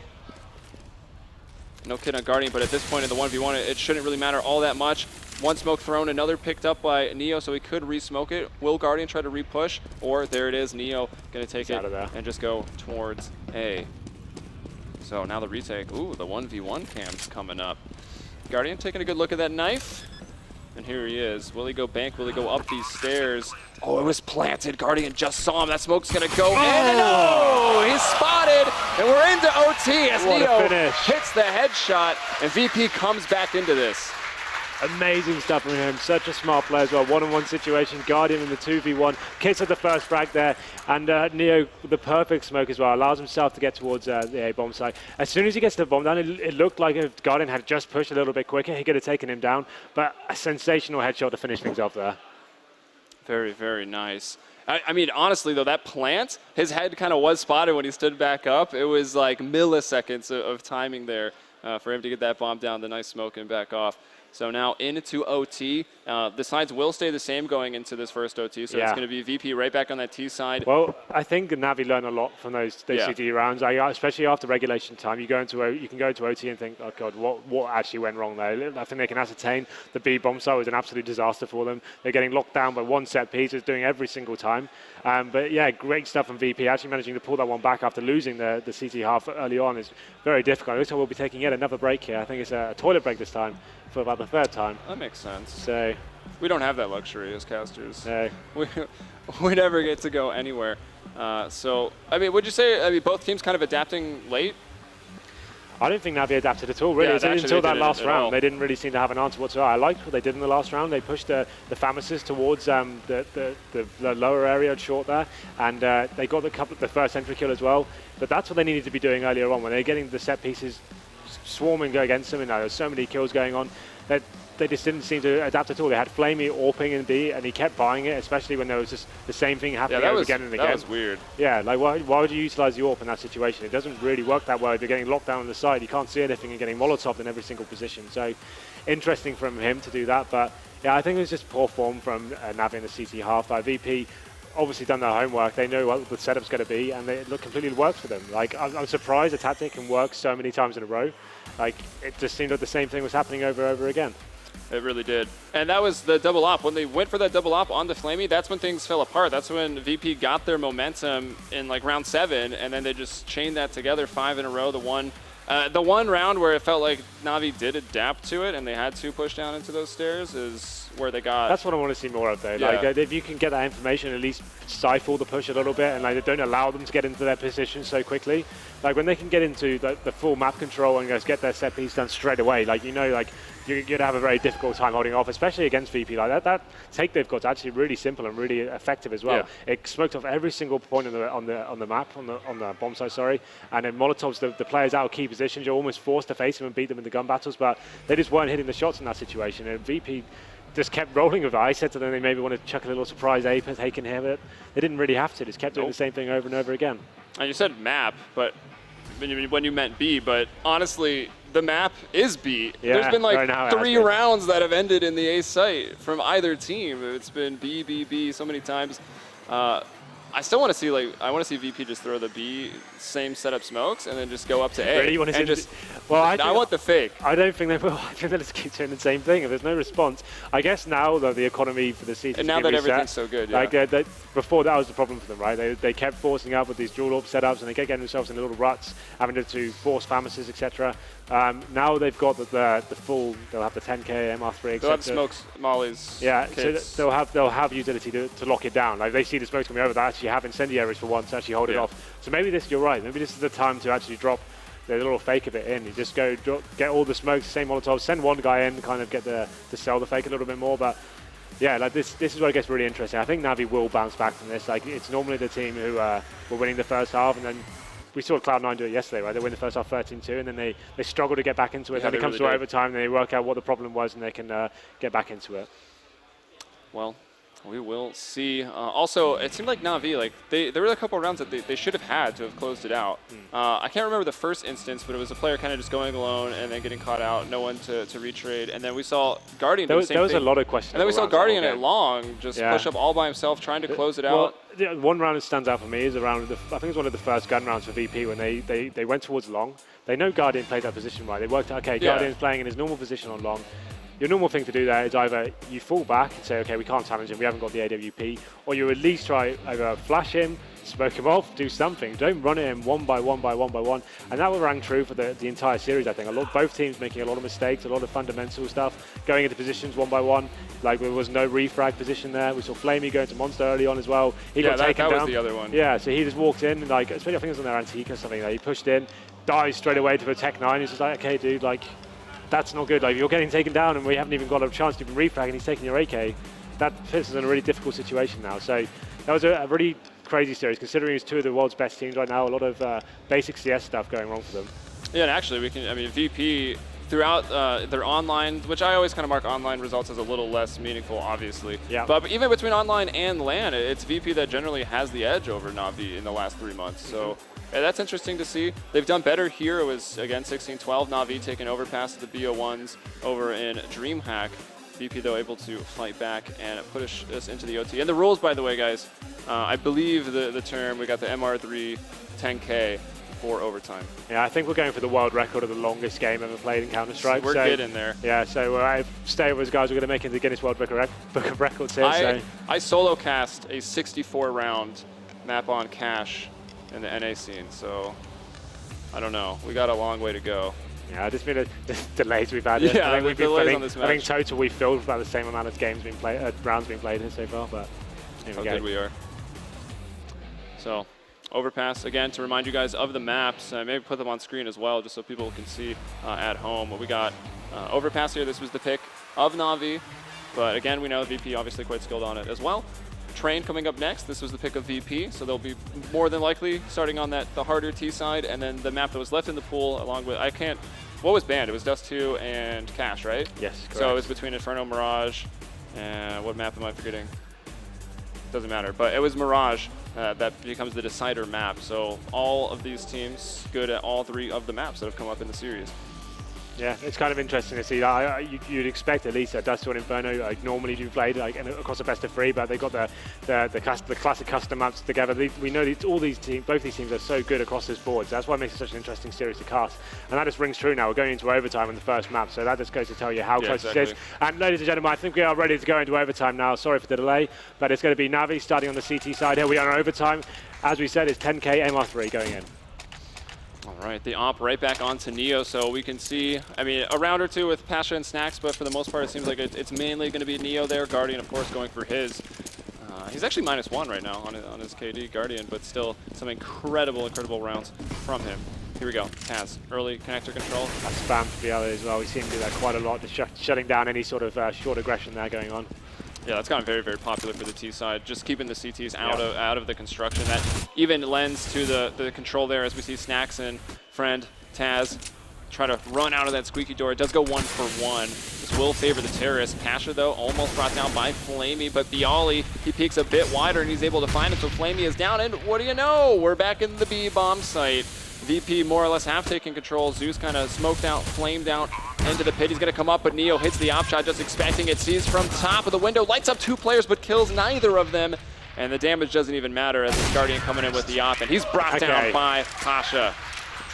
S2: No kid on Guardian, but at this point in the 1v1, it shouldn't really matter all that much. 1 smoke thrown, another picked up by Neo, so he could re-smoke it. Will Guardian try to re-push? Or there it is, Neo gonna take it and just go towards A. So now the retake. Ooh, the 1v1 cam's coming up. Guardian taking a good look at that knife. And here he is. Will he go bank? Will he go up these stairs? Oh, it was planted. Guardian just saw him. That smoke's going to go in. And oh, he's spotted. And we're into OT as Neo hits the headshot. And VP comes back into this.
S1: Amazing stuff from him. Such a smart player as well. One-on-one situation. Guardian in the 2v1. Kits at the first frag there. And Neo, the perfect smoke as well. Allows himself to get towards the A-bomb site. As soon as he gets the bomb down, it looked like if Guardian had just pushed a little bit quicker, he could have taken him down. But a sensational headshot to finish things off there.
S2: Very, very nice. I mean, honestly, though, that plant, his head kind of was spotted when he stood back up. It was like milliseconds of timing there for him to get that bomb down, the nice smoke and back off. So now into OT. The sides will stay the same going into this first OT, so it's going to be VP right back on that T side.
S1: Well, I think Navi learned a lot from those CT rounds, especially after regulation time. You can go into OT and think, oh God, what actually went wrong there? I think they can ascertain the B bomb site was an absolute disaster for them. They're getting locked down by one set piece, it's doing every single time. But yeah, great stuff from VP. Actually managing to pull that one back after losing the CT half early on is very difficult. It looks like we'll be taking yet another break here. I think it's a toilet break this time for about the third time.
S2: That makes sense.
S1: So
S2: we don't have that luxury as casters.
S1: No.
S2: We never get to go anywhere. So, I mean, would you say both teams kind of adapting late?
S1: I don't think Navi adapted at all, really. Until that last round. They didn't really seem to have an answer whatsoever. I liked what they did in the last round. They pushed the Famises towards the lower area short there, and they got the first entry kill as well. But that's what they needed to be doing earlier on when they're getting the set pieces swarming against them, and there was so many kills going on that they just didn't seem to adapt at all. They had Flamey AWPing in B, and he kept buying it, especially when there was just the same thing happening again and again.
S2: That was weird.
S1: Yeah, like why would you utilize the AWP in that situation? It doesn't really work that well. If you're getting locked down on the side, you can't see anything and getting Molotoved in every single position. So interesting from him to do that, but yeah, I think it was just poor form from Navi in the CT half. VP obviously done their homework. They know what the setup's going to be, and it completely works for them. Like I'm surprised a tactic can work so many times in a row. Like it just seemed like the same thing was happening over and over again.
S2: It really did. And that was the double op. When they went for that double op on the Flamey, that's when things fell apart. That's when VP got their momentum in like round 7, and then they just chained that together 5 in a row. The one round where it felt like Navi did adapt to it and they had to push down into those stairs is where they got.
S1: That's what I want to see more of though.
S2: Yeah.
S1: Like if you can get that information, at least stifle the push a little bit, and like don't allow them to get into their position so quickly. Like when they can get into the full map control and just get their set piece done straight away, like like you're going to have a very difficult time holding off, especially against VP. Like that take they've got is actually really simple and really effective as well. Yeah. It smoked off every single point on the map, on the bomb site, sorry, and then Molotovs the players out of key positions. You're almost forced to face them and beat them in the gun battles, but they just weren't hitting the shots in that situation. And VP just kept rolling with it. I said to them they maybe want to chuck a little surprise ape if they can have it. They didn't really have to. Just kept doing the same thing over and over again.
S2: And you said map, but when you meant B, but honestly, the map is B.
S1: Yeah,
S2: there's been like
S1: right
S2: 3 rounds that have ended in the A site from either team. It's been B, B, B so many times. I still want to see I want to see VP just throw the B same setup smokes and then just go up to A.
S1: Really? You want to see
S2: just? Well, I want the fake.
S1: I don't think they will. I think they'll just keep doing the same thing. If there's no response, I guess now that the economy for the season.
S2: And now that everything's so good,
S1: like before that was the problem for them, right? They kept forcing up with these dual AWP setups, and they kept getting themselves in little ruts, having to force Famises, etc. Now they've got the full. They'll have the 10K MR3, etc.
S2: They'll have smokes, mollies.
S1: Yeah,
S2: kits.
S1: So they'll have utility to lock it down. Like they see the smokes coming over, they actually have incendiaries for once to actually hold it off. So maybe you're right. Maybe this is the time to actually drop the little fake of it in. You just go get all the smokes, same Molotovs, send one guy in, kind of get to sell the fake a little bit more. But yeah, like this is where it gets really interesting. I think Navi will bounce back from this. Like it's normally the team who were winning the first half, and then we saw Cloud9 do it yesterday, right? They win the first half 13-2, and then they struggle to get back into it. Then it comes to overtime, and they work out what the problem was, and they can get back into it.
S2: Well, we will see. Also, it seemed like Navi, there were a couple of rounds that they should have had to have closed it out. I can't remember the first instance, but it was a player kind of just going alone and then getting caught out, no one to retrade. And then we saw Guardian do the same thing.
S1: There was a lot of questions.
S2: And then we saw Guardian at long just push up all by himself, trying to close it out.
S1: Well, one round that stands out for me is I think it's one of the first gun rounds for VP when they went towards long. They know Guardian played that position right. They worked out, okay, Guardian's playing in his normal position on long. Your normal thing to do there is either you fall back and say, okay, we can't challenge him, we haven't got the AWP, or you at least try either flash him, smoke him off, do something. Don't run at him one by one. And that will rang true for the entire series, I think. Both teams making a lot of mistakes, a lot of fundamental stuff, going into positions one by one. Like there was no refrag position there. We saw Flamey going to Monster early on as well. He got taken down.
S2: That was the other one.
S1: Yeah, so he just walked in, especially I think it was on their Antique or something. He pushed in, dives straight away to the Tech 9. He's just like, okay, dude, that's not good. Like, if you're getting taken down and we haven't even got a chance to even refrag and he's taking your AK, that puts us in a really difficult situation now. So that was a really crazy series, considering it's two of the world's best teams right now. A lot of basic CS stuff going wrong for them.
S2: Yeah, and actually, VP throughout their online, which I always kind of mark online results as a little less meaningful, obviously.
S1: Yeah.
S2: But even between online and LAN, it's VP that generally has the edge over Na'Vi in the last 3 months. So yeah, that's interesting to see. They've done better here. It was, again, 16-12. Na'Vi taking overpass the BO1s over in DreamHack. VP, though, able to fight back and push us into the OT. And the rules, by the way, guys, I believe the term, we got the MR3 10K for overtime.
S1: Yeah, I think we're going for the world record of the longest game ever played in Counter-Strike.
S2: We're getting there.
S1: Yeah, so I stay with those guys. We're going to make it the Guinness World Book of Records here.
S2: I solo cast a 64-round map on Cash in the NA scene, so I don't know. We got a long way to go.
S1: Yeah, just been the delays we've had.
S2: Yeah,
S1: I think
S2: delays on this match.
S1: I think total we filled about the same amount of games being played, rounds being played here so far. But here
S2: how good we are. So overpass again to remind you guys of the maps. Maybe put them on screen as well, just so people can see at home. We got overpass here. This was the pick of Na'Vi, but again, we know VP obviously quite skilled on it as well. Train coming up next. This was the pick of VP, so they'll be more than likely starting on the harder T side, and then the map that was left in the pool along with, what was banned? It was Dust 2 and Cash, right?
S1: Yes, correct.
S2: So it was between Inferno, Mirage, and what map am I forgetting? Doesn't matter, but it was Mirage that becomes the decider map. So all of these teams good at all 3 of the maps that have come up in the series.
S1: Yeah, it's kind of interesting to see. You'd expect at least that Dust 2 and Inferno normally do played across a best of 3, but they got the classic custom maps together. We know both these teams are so good across this board, so that's why it makes it such an interesting series to cast. And that just rings true now. We're going into overtime in the first map, so that just goes to tell you how close it is. And ladies and gentlemen, I think we are ready to go into overtime now. Sorry for the delay, but it's going to be Na'Vi starting on the CT side here. We are in overtime. As we said, it's 10K MR3 going in.
S2: All right, the op right back onto Neo, so we can see, a round or two with Pasha and Snacks, but for the most part, it seems like it's mainly going to be Neo there. Guardian, of course, going for his. He's actually -1 right now on his KD, Guardian, but still some incredible rounds from him. Here we go, Taz, early connector control.
S1: That's spam for the other as well. We see him do that quite a lot, just shutting down any sort of short aggression there going on.
S2: Yeah, that's gotten very, very popular for the T side, just keeping the CTs out of the construction. That even lends to the control there as we see Snacks and friend Taz try to run out of that squeaky door. It does go 1-for-1. This will favor the terrorist. Pasha, though, almost brought down by Flamey, but Bialy, he peeks a bit wider and he's able to find it, so Flamey is down, and what do you know? We're back in the B bomb site. VP more or less half taking control. Zeus kind of smoked out, flamed out into the pit. He's going to come up, but Neo hits the op shot, just expecting it. Sees from top of the window, lights up 2 players, but kills neither of them. And the damage doesn't even matter as this Guardian coming in with the op, and he's brought down by Pasha.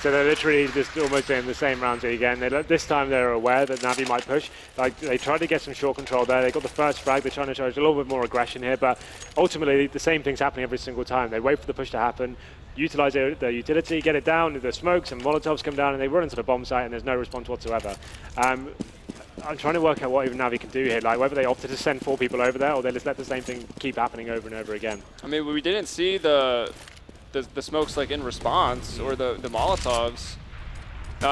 S1: So they're literally just almost in the same rounds again. This time they're aware that Na'Vi might push. Like, they tried to get some short control there. They got the first frag. They're trying to show a little bit more aggression here, but ultimately the same thing's happening every single time. They wait for the push to happen, utilize their utility, get it down, the smokes and Molotovs come down, and they run into the bomb site, and there's no response whatsoever. I'm trying to work out what even Na'Vi can do here, like whether they opted to send 4 people over there or they just let the same thing keep happening over and over again.
S2: We didn't see the smokes like in response or the Molotovs.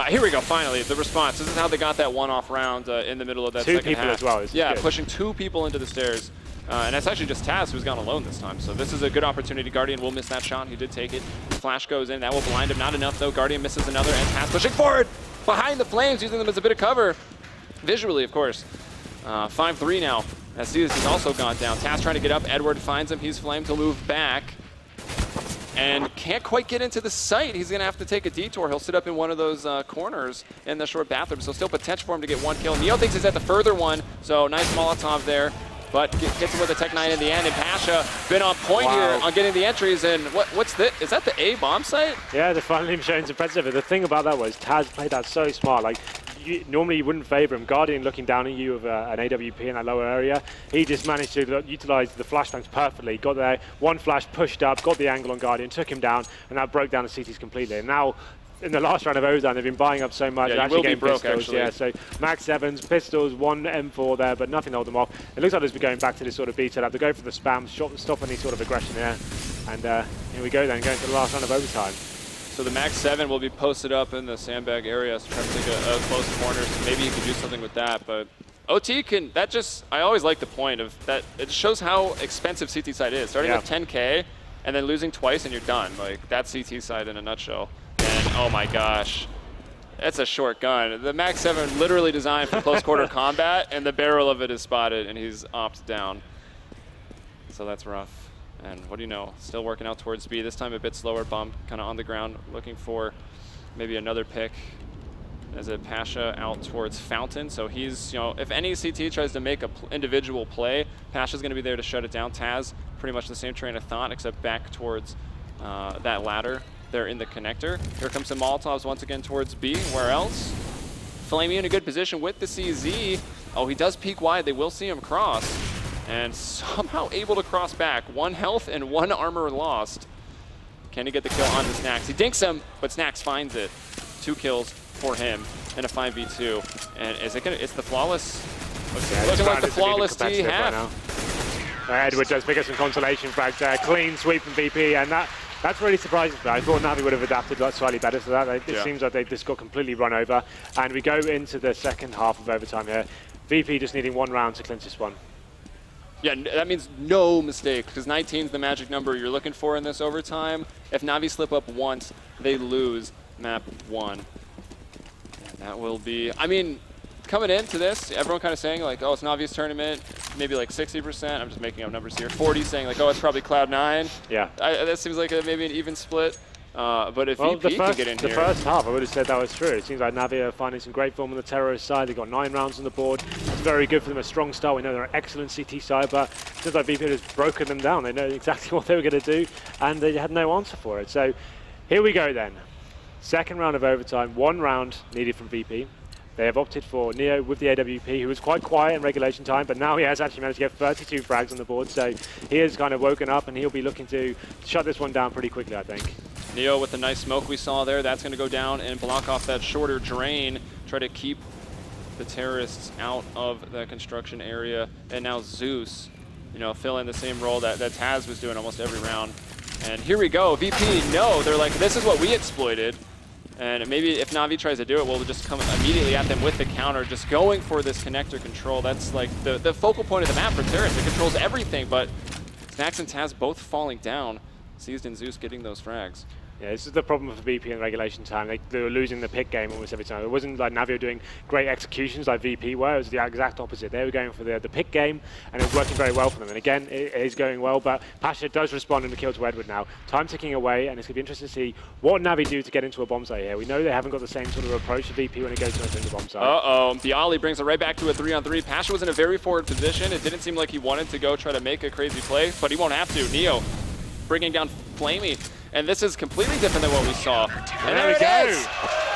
S2: Here we go, finally, the response. This is how they got that one-off round in the middle of that second half. 2 people
S1: as well.
S2: Yeah,
S1: good.
S2: Pushing 2 people into the stairs. And that's actually just Taz who's gone alone this time. So this is a good opportunity. Guardian will miss that shot. He did take it. Flash goes in. That will blind him. Not enough, though. Guardian misses another, and Taz pushing forward behind the flames, using them as a bit of cover. Visually, of course. 5-3 now. As Zeus has also gone down. Taz trying to get up. Edward finds him. He's flamed to move back. And can't quite get into the site. He's going to have to take a detour. He'll sit up in one of those corners in the short bathroom. So still potential for him to get 1 kill. Neo thinks he's at the further one. So nice Molotov there. But gets him with a Tech 9 in the end. And Pasha been on point here on getting the entries. And what's this? Is that the A bomb site?
S1: Yeah, they're finally showing some presence. But the thing about that was Taz played that so smart. Like, normally you wouldn't favor him. Guardian looking down at you with an AWP in that lower area. He just managed to utilize the flashbangs perfectly. Got there, 1 flash, pushed up, got the angle on Guardian, took him down, and that broke down the CTs completely. And now, in the last round of overtime, they've been buying up so much.
S2: Yeah, you will be broke,
S1: pistols,
S2: actually.
S1: Yeah, so Max 7s, pistols, 1 M4 there, but nothing to hold them off. It looks like they're going back to this sort of B setup. They go for the spam, stop any sort of aggression there. And here we go then, going to the last round of overtime.
S2: So the Max 7 will be posted up in the sandbag area, so trying to take a close corner, so maybe you can do something with that. But OT can, I always like the point of that, it shows how expensive CT side is. Starting with 10K and then losing twice and you're done. Like, that's CT side in a nutshell. And oh my gosh, that's a short gun. The Max 7 literally designed for close quarter combat, and the barrel of it is spotted, and he's opt down. So that's rough. And what do you know? Still working out towards B. This time a bit slower bump, kind of on the ground, looking for maybe another pick. As a Pasha out towards Fountain. So he's, if any CT tries to make an individual play, Pasha's going to be there to shut it down. Taz, pretty much the same train of thought, except back towards that ladder there in the connector. Here comes the Molotovs once again towards B. Where else? Flamey in a good position with the CZ. Oh, he does peek wide. They will see him cross. And somehow able to cross back. 1 health and 1 armor lost. Can he get the kill onto Snax? He dinks him, but Snax finds it. 2 kills for him and a 5v2. And is it gonna, it's the flawless, looking like the flawless T half.
S1: Edward does pick up some consolation frags there. Clean sweep from VP, and that's really surprising. I thought Navi would have adapted slightly better to that. It seems like they just got completely run over. And we go into the second half of overtime here. VP just needing 1 round to clinch this one.
S2: Yeah, that means no mistake, because 19 is the magic number you're looking for in this overtime. If Navi slip up once, they lose map 1. And that will be, I mean, coming into this, everyone kind of saying like, oh, it's Navi's tournament, maybe like 60%. I'm just making up numbers here. 40 saying like, oh, it's probably Cloud9.
S1: Yeah.
S2: That seems like maybe an even split. But if VP can get in here.
S1: The first half, I would have said that was true. It seems like Navi are finding some great form on the terrorist side. They've got 9 rounds on the board. It's very good for them, a strong start. We know they're an excellent CT side, but it seems like VP has broken them down. They know exactly what they were going to do, and they had no answer for it. So here we go then. Second round of overtime, 1 round needed from VP. They have opted for Neo with the AWP, who was quite quiet in regulation time, but now he has actually managed to get 32 frags on the board, so he has kind of woken up, and he'll be looking to shut this one down pretty quickly, I think.
S2: Neo with the nice smoke we saw there, that's going to go down and block off that shorter drain, try to keep the terrorists out of the construction area. And now Zeus, fill in the same role that Taz was doing almost every round. And here we go, VP, no, they're like, this is what we exploited. And maybe if Navi tries to do it, we'll just come immediately at them with the counter, just going for this connector control. That's like the focal point of the map for terrorists. It controls everything, but Snax and Taz both falling down. Seized and Zeus getting those frags.
S1: Yeah, this is the problem for VP in regulation time. They were losing the pick game almost every time. It wasn't like Navi were doing great executions like VP were. It was the exact opposite. They were going for the pick game, and it was working very well for them. And again, it is going well, but Pasha does respond in the kill to Edward now. Time ticking away, and it's going to be interesting to see what Navi do to get into a bomb site here. We know they haven't got the same sort of approach to VP when it goes to the bomb site.
S2: Uh-oh, Bialy brings it right back to a 3-on-3. Pasha was in a very forward position. It didn't seem like he wanted to go try to make a crazy play, but he won't have to. Neo bringing down Flamey. And this is completely different than what we saw. And there it is!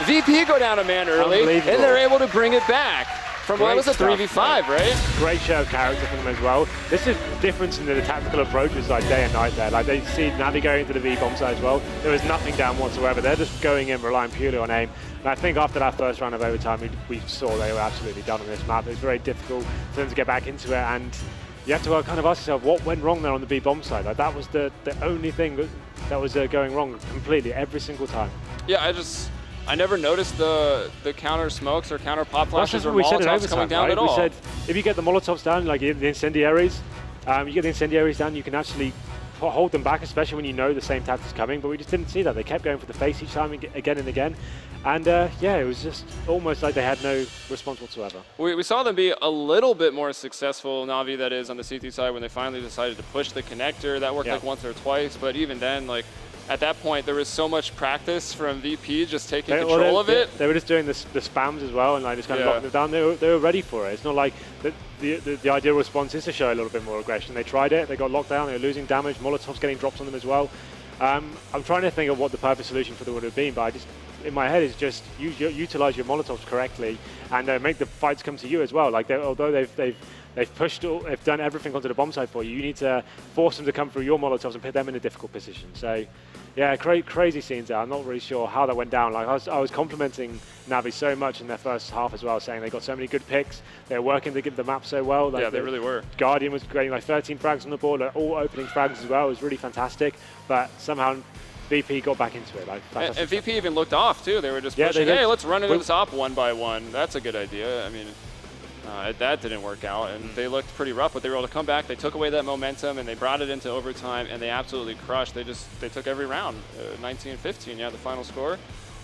S2: VP go down a man early, and they're able to bring it back. From what was a 3v5, right?
S1: Great show of character from them as well. This is difference in the tactical approaches like day and night there. Like they see Navi going into the V bomb side as well. There was nothing down whatsoever. They're just going in, relying purely on aim. And I think after that first round of overtime, we saw they were absolutely done on this map. It was very difficult for them to get back into it, and you have to kind of ask yourself what went wrong there on the B bomb side. Like that was the only thing that was going wrong completely every single time.
S2: Yeah, I never noticed the counter smokes or counter pop flashes or Molotovs coming down at all.
S1: We said if you get the Molotovs down, like the incendiaries, you can actually hold them back, especially when you know the same tactics coming, but we just didn't see that. They kept going for the face each time, again and again. And yeah, it was just almost like they had no response whatsoever.
S2: We saw them be a little bit more successful, Navi that is, on the CT side when they finally decided to push the connector. That worked like once or twice, but even then, like, at that point, there was so much practice from VP just taking control of it.
S1: They were just doing the spams as well, and like just kind of locking it down. They were ready for it. It's not like the ideal response is to show a little bit more aggression. They tried it. They got locked down. They were losing damage. Molotovs getting drops on them as well. I'm trying to think of what the perfect solution for them would have been, but in my head, it's just utilize your Molotovs correctly and make the fights come to you as well. Like although they've pushed, they've done everything onto the bomb side for you. You need to force them to come through your Molotovs and put them in a difficult position. So, yeah, crazy scenes there. I'm not really sure how that went down. Like I was complimenting Navi so much in their first half as well, saying they got so many good picks. They're working to give the map so well. Like
S2: yeah, they really were.
S1: Guardian was getting like 13 frags on the board, like all opening frags as well. It was really fantastic. But somehow VP got back into it.
S2: And VP even looked off too. They were just pushing, hey, let's run into the top one by one. That's a good idea. I mean, that didn't work out, and they looked pretty rough, but they were able to come back. They took away that momentum, and they brought it into overtime, and they absolutely crushed. They took every round, 19-15, the final score.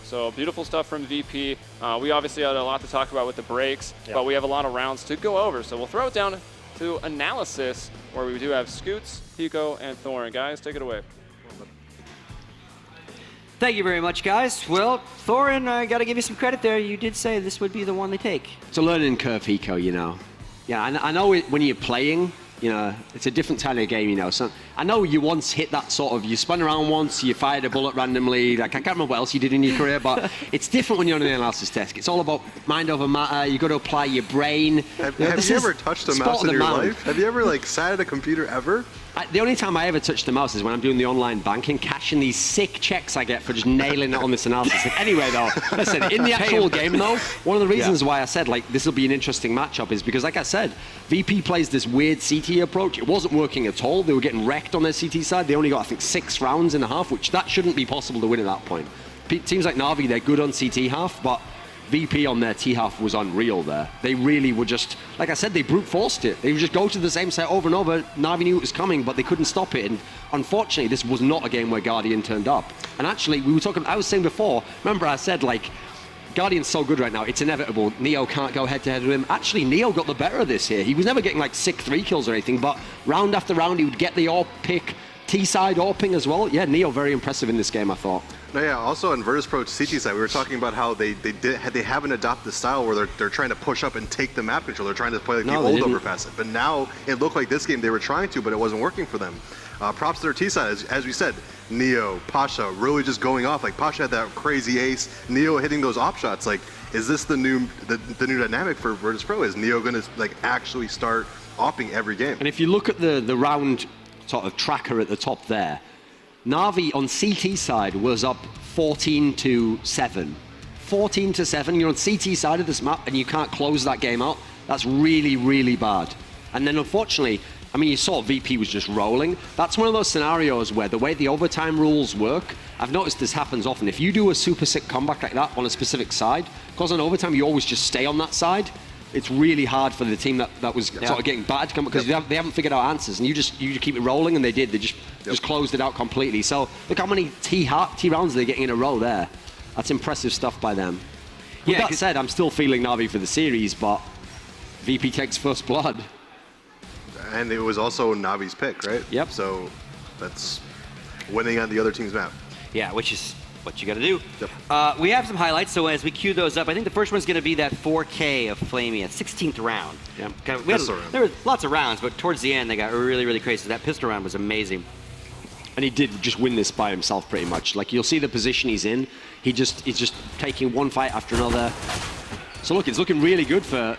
S2: So beautiful stuff from VP. We obviously had a lot to talk about with the breaks, but we have a lot of rounds to go over. So we'll throw it down to analysis, where we do have Scoots, Pico, and Thorin. Guys, take it away.
S3: Thank you very much, guys. Well, Thorin, I got to give you some credit there. You did say this would be the one they take.
S4: It's a learning curve, Pico, Yeah, I know when you're playing, it's a different kind of game, So I know you once hit that sort of, you spun around once, you fired a bullet randomly. Like, I can't remember what else you did in your career, but it's different when you're on an analysis desk. It's all about mind over matter. You got to apply your brain.
S5: Have you ever touched a mouse in your life? Have you ever sat at a computer ever?
S4: The only time I ever touch the mouse is when I'm doing the online banking, cashing these sick checks I get for just nailing it on this analysis. Anyway, though, listen, in the actual game, though, one of the reasons why I said, this will be an interesting matchup is because, like I said, VP plays this weird CT approach. It wasn't working at all. They were getting wrecked on their CT side. They only got, I think, 6 rounds in a half, which that shouldn't be possible to win at that point. Teams like Na'Vi, they're good on CT half, but VP on their T half was unreal there. They really were just, like I said, they brute forced it. They would just go to the same set over and over. Na'Vi knew it was coming, but they couldn't stop it. And unfortunately, this was not a game where Guardian turned up. And actually, I was saying before, remember I said, Guardian's so good right now, it's inevitable. Neo can't go head-to-head with him. Actually, Neo got the better of this here. He was never getting sick 3 kills or anything, but round after round, he would get the AWP pick, T-side AWPing as well. Yeah, Neo very impressive in this game, I thought.
S5: No, yeah. Also on Virtus.Pro CT side, we were talking about how they haven't adopted the style where they're trying to push up and take the map control. They're trying to play the old overpass it. But now it looked like this game they were trying to, but it wasn't working for them. Props to their T side, as we said. Neo, Pasha, really just going off. Pasha had that crazy ace. Neo hitting those op shots. Is this the new dynamic for Virtus.Pro? Is Neo going to actually start opping every game?
S4: And if you look at the round sort of tracker at the top there, Na'Vi on CT side was up 14-7. 14-7, you're on CT side of this map and you can't close that game out. That's really, really bad. And then unfortunately, you saw VP was just rolling. That's one of those scenarios where the way the overtime rules work, I've noticed this happens often. If you do a super sick comeback like that on a specific side, because on overtime you always just stay on that side, it's really hard for the team that was sort of getting bad to come because they haven't figured out answers, and you just keep it rolling, and they did. They just closed it out completely. So look how many T rounds they're getting in a row there. That's impressive stuff by them. With that said, I'm still feeling Na'Vi for the series, but VP takes first blood.
S5: And it was also Navi's pick, right?
S4: Yep.
S5: So that's winning on the other team's map.
S3: Yeah, which is what you got to do.
S5: Yep.
S3: We have some highlights, so as we cue those up, I think the first one's going to be that 4K of Flamey at 16th round.
S4: Yep.
S3: There were lots of rounds, but towards the end they got really, really crazy. That pistol round was amazing.
S4: And he did just win this by himself pretty much. You'll see the position he's in. He's just taking one fight after another. So look, it's looking really good for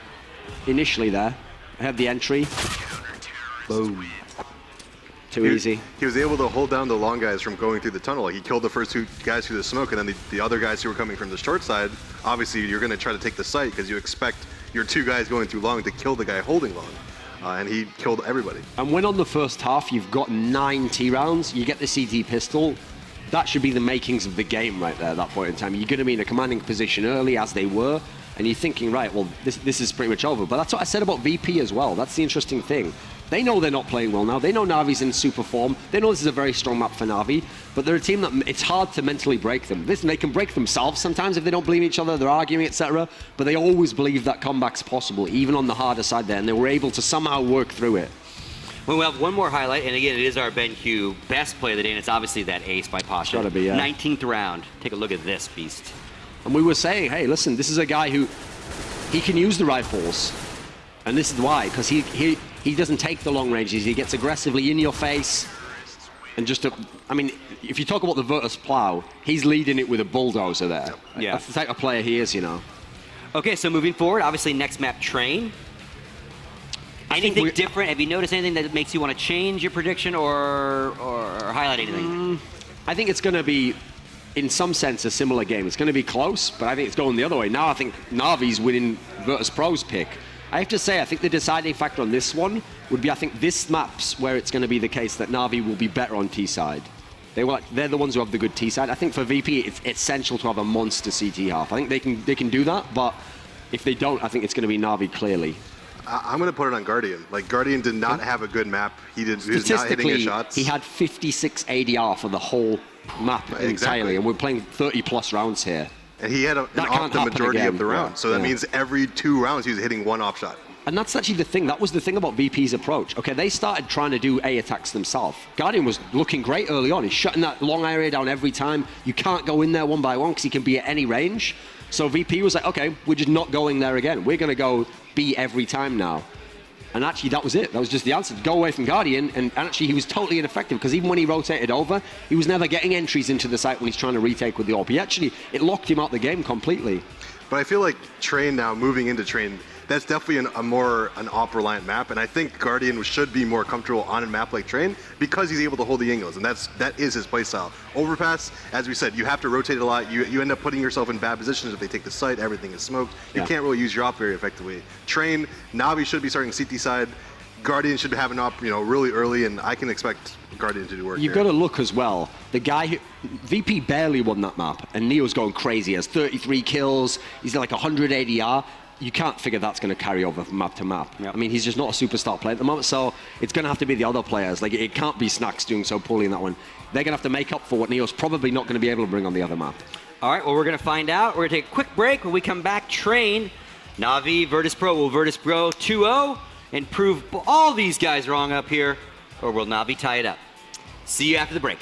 S4: initially there. I have the entry. Boom. Too easy.
S5: He was able to hold down the long guys from going through the tunnel. He killed the first 2 guys through the smoke, and then the other guys who were coming from the short side, obviously you're going to try to take the site because you expect your 2 guys going through long to kill the guy holding long. And he killed everybody.
S4: And when on the first half you've got 9 T rounds, you get the CT pistol, that should be the makings of the game right there at that point in time. You're going to be in a commanding position early, as they were, and you're thinking, right, well, this is pretty much over. But that's what I said about VP as well. That's the interesting thing. They know they're not playing well now. They know Na'Vi's in super form. They know this is a very strong map for Na'Vi, but they're a team that it's hard to mentally break them. They can break themselves sometimes if they don't believe each other, they're arguing, etc. But they always believe that comeback's possible, even on the harder side there, and they were able to somehow work through it.
S3: Well, we have one more highlight, and again, it is our BenQ best play of the day, and it's obviously that ace by Pasha.
S4: Gotta be, yeah.
S3: 19th round. Take a look at this beast.
S4: And we were saying, hey, listen, this is a guy who he can use the rifles. And this is why, because he doesn't take the long ranges. He gets aggressively in your face. And if you talk about the Virtus.Pro, he's leading it with a bulldozer there.
S3: Yeah.
S4: That's the type of player he is,
S3: Okay, so moving forward, obviously next map, Train. Anything different? Have you noticed anything that makes you want to change your prediction or highlight anything?
S4: I think it's going to be, in some sense, a similar game. It's going to be close, but I think it's going the other way. Now I think Na'Vi's winning Virtus.Pro's pick. I have to say, I think the deciding factor on this one would be, I think this map's where it's going to be the case that Na'Vi will be better on T side. They're the ones who have the good T side. I think for VP, it's essential to have a monster CT half. I think they can do that, but if they don't, I think it's going to be Na'Vi clearly.
S5: I'm going to put it on Guardian. Like, Guardian did not have a good map. He was not hitting his shots.
S4: He had 56 ADR for the whole map entirely, and we're playing 30-plus rounds here.
S5: And he had an off the majority of the round. So that means every 2 rounds he was hitting 1 off shot.
S4: And that's actually the thing. That was the thing about VP's approach. Okay, they started trying to do A attacks themselves. Guardian was looking great early on. He's shutting that long area down every time. You can't go in there one by one because he can be at any range. So VP was like, okay, we're just not going there again. We're going to go B every time now. And actually, that was it. That was just the answer. Go away from Guardian. And actually, he was totally ineffective because even when he rotated over, he was never getting entries into the site when he's trying to retake with the AWP. It locked him out the game completely.
S5: But I feel like Train now, moving into Train, that's definitely an AWP-reliant map, and I think Guardian should be more comfortable on a map like Train because he's able to hold the angles, and that is his playstyle. Overpass, as we said, you have to rotate a lot. You end up putting yourself in bad positions if they take the site. Everything is smoked. You can't really use your AWP very effectively. Train, Na'Vi should be starting CT side. Guardian should have an AWP, really early, and I can expect Guardian to do work.
S4: You've got to look as well. The guy who VP barely won that map, and Neo's going crazy. He has 33 kills. He's like 100 ADR. You can't figure that's going to carry over from map to map. I mean, he's just not a superstar player at the moment, so it's going to have to be the other players. Like, it can't be Snacks doing so poorly in that one. They're going to have to make up for what Neo's probably not going to be able to bring on the other map.
S3: All right, well, we're going to find out. We're going to take a quick break. When we come back, Train, Na'Vi, Virtus.Pro. Will Virtus.Pro 2-0 and prove all these guys wrong up here, or will Na'Vi tie it up? See you after the break.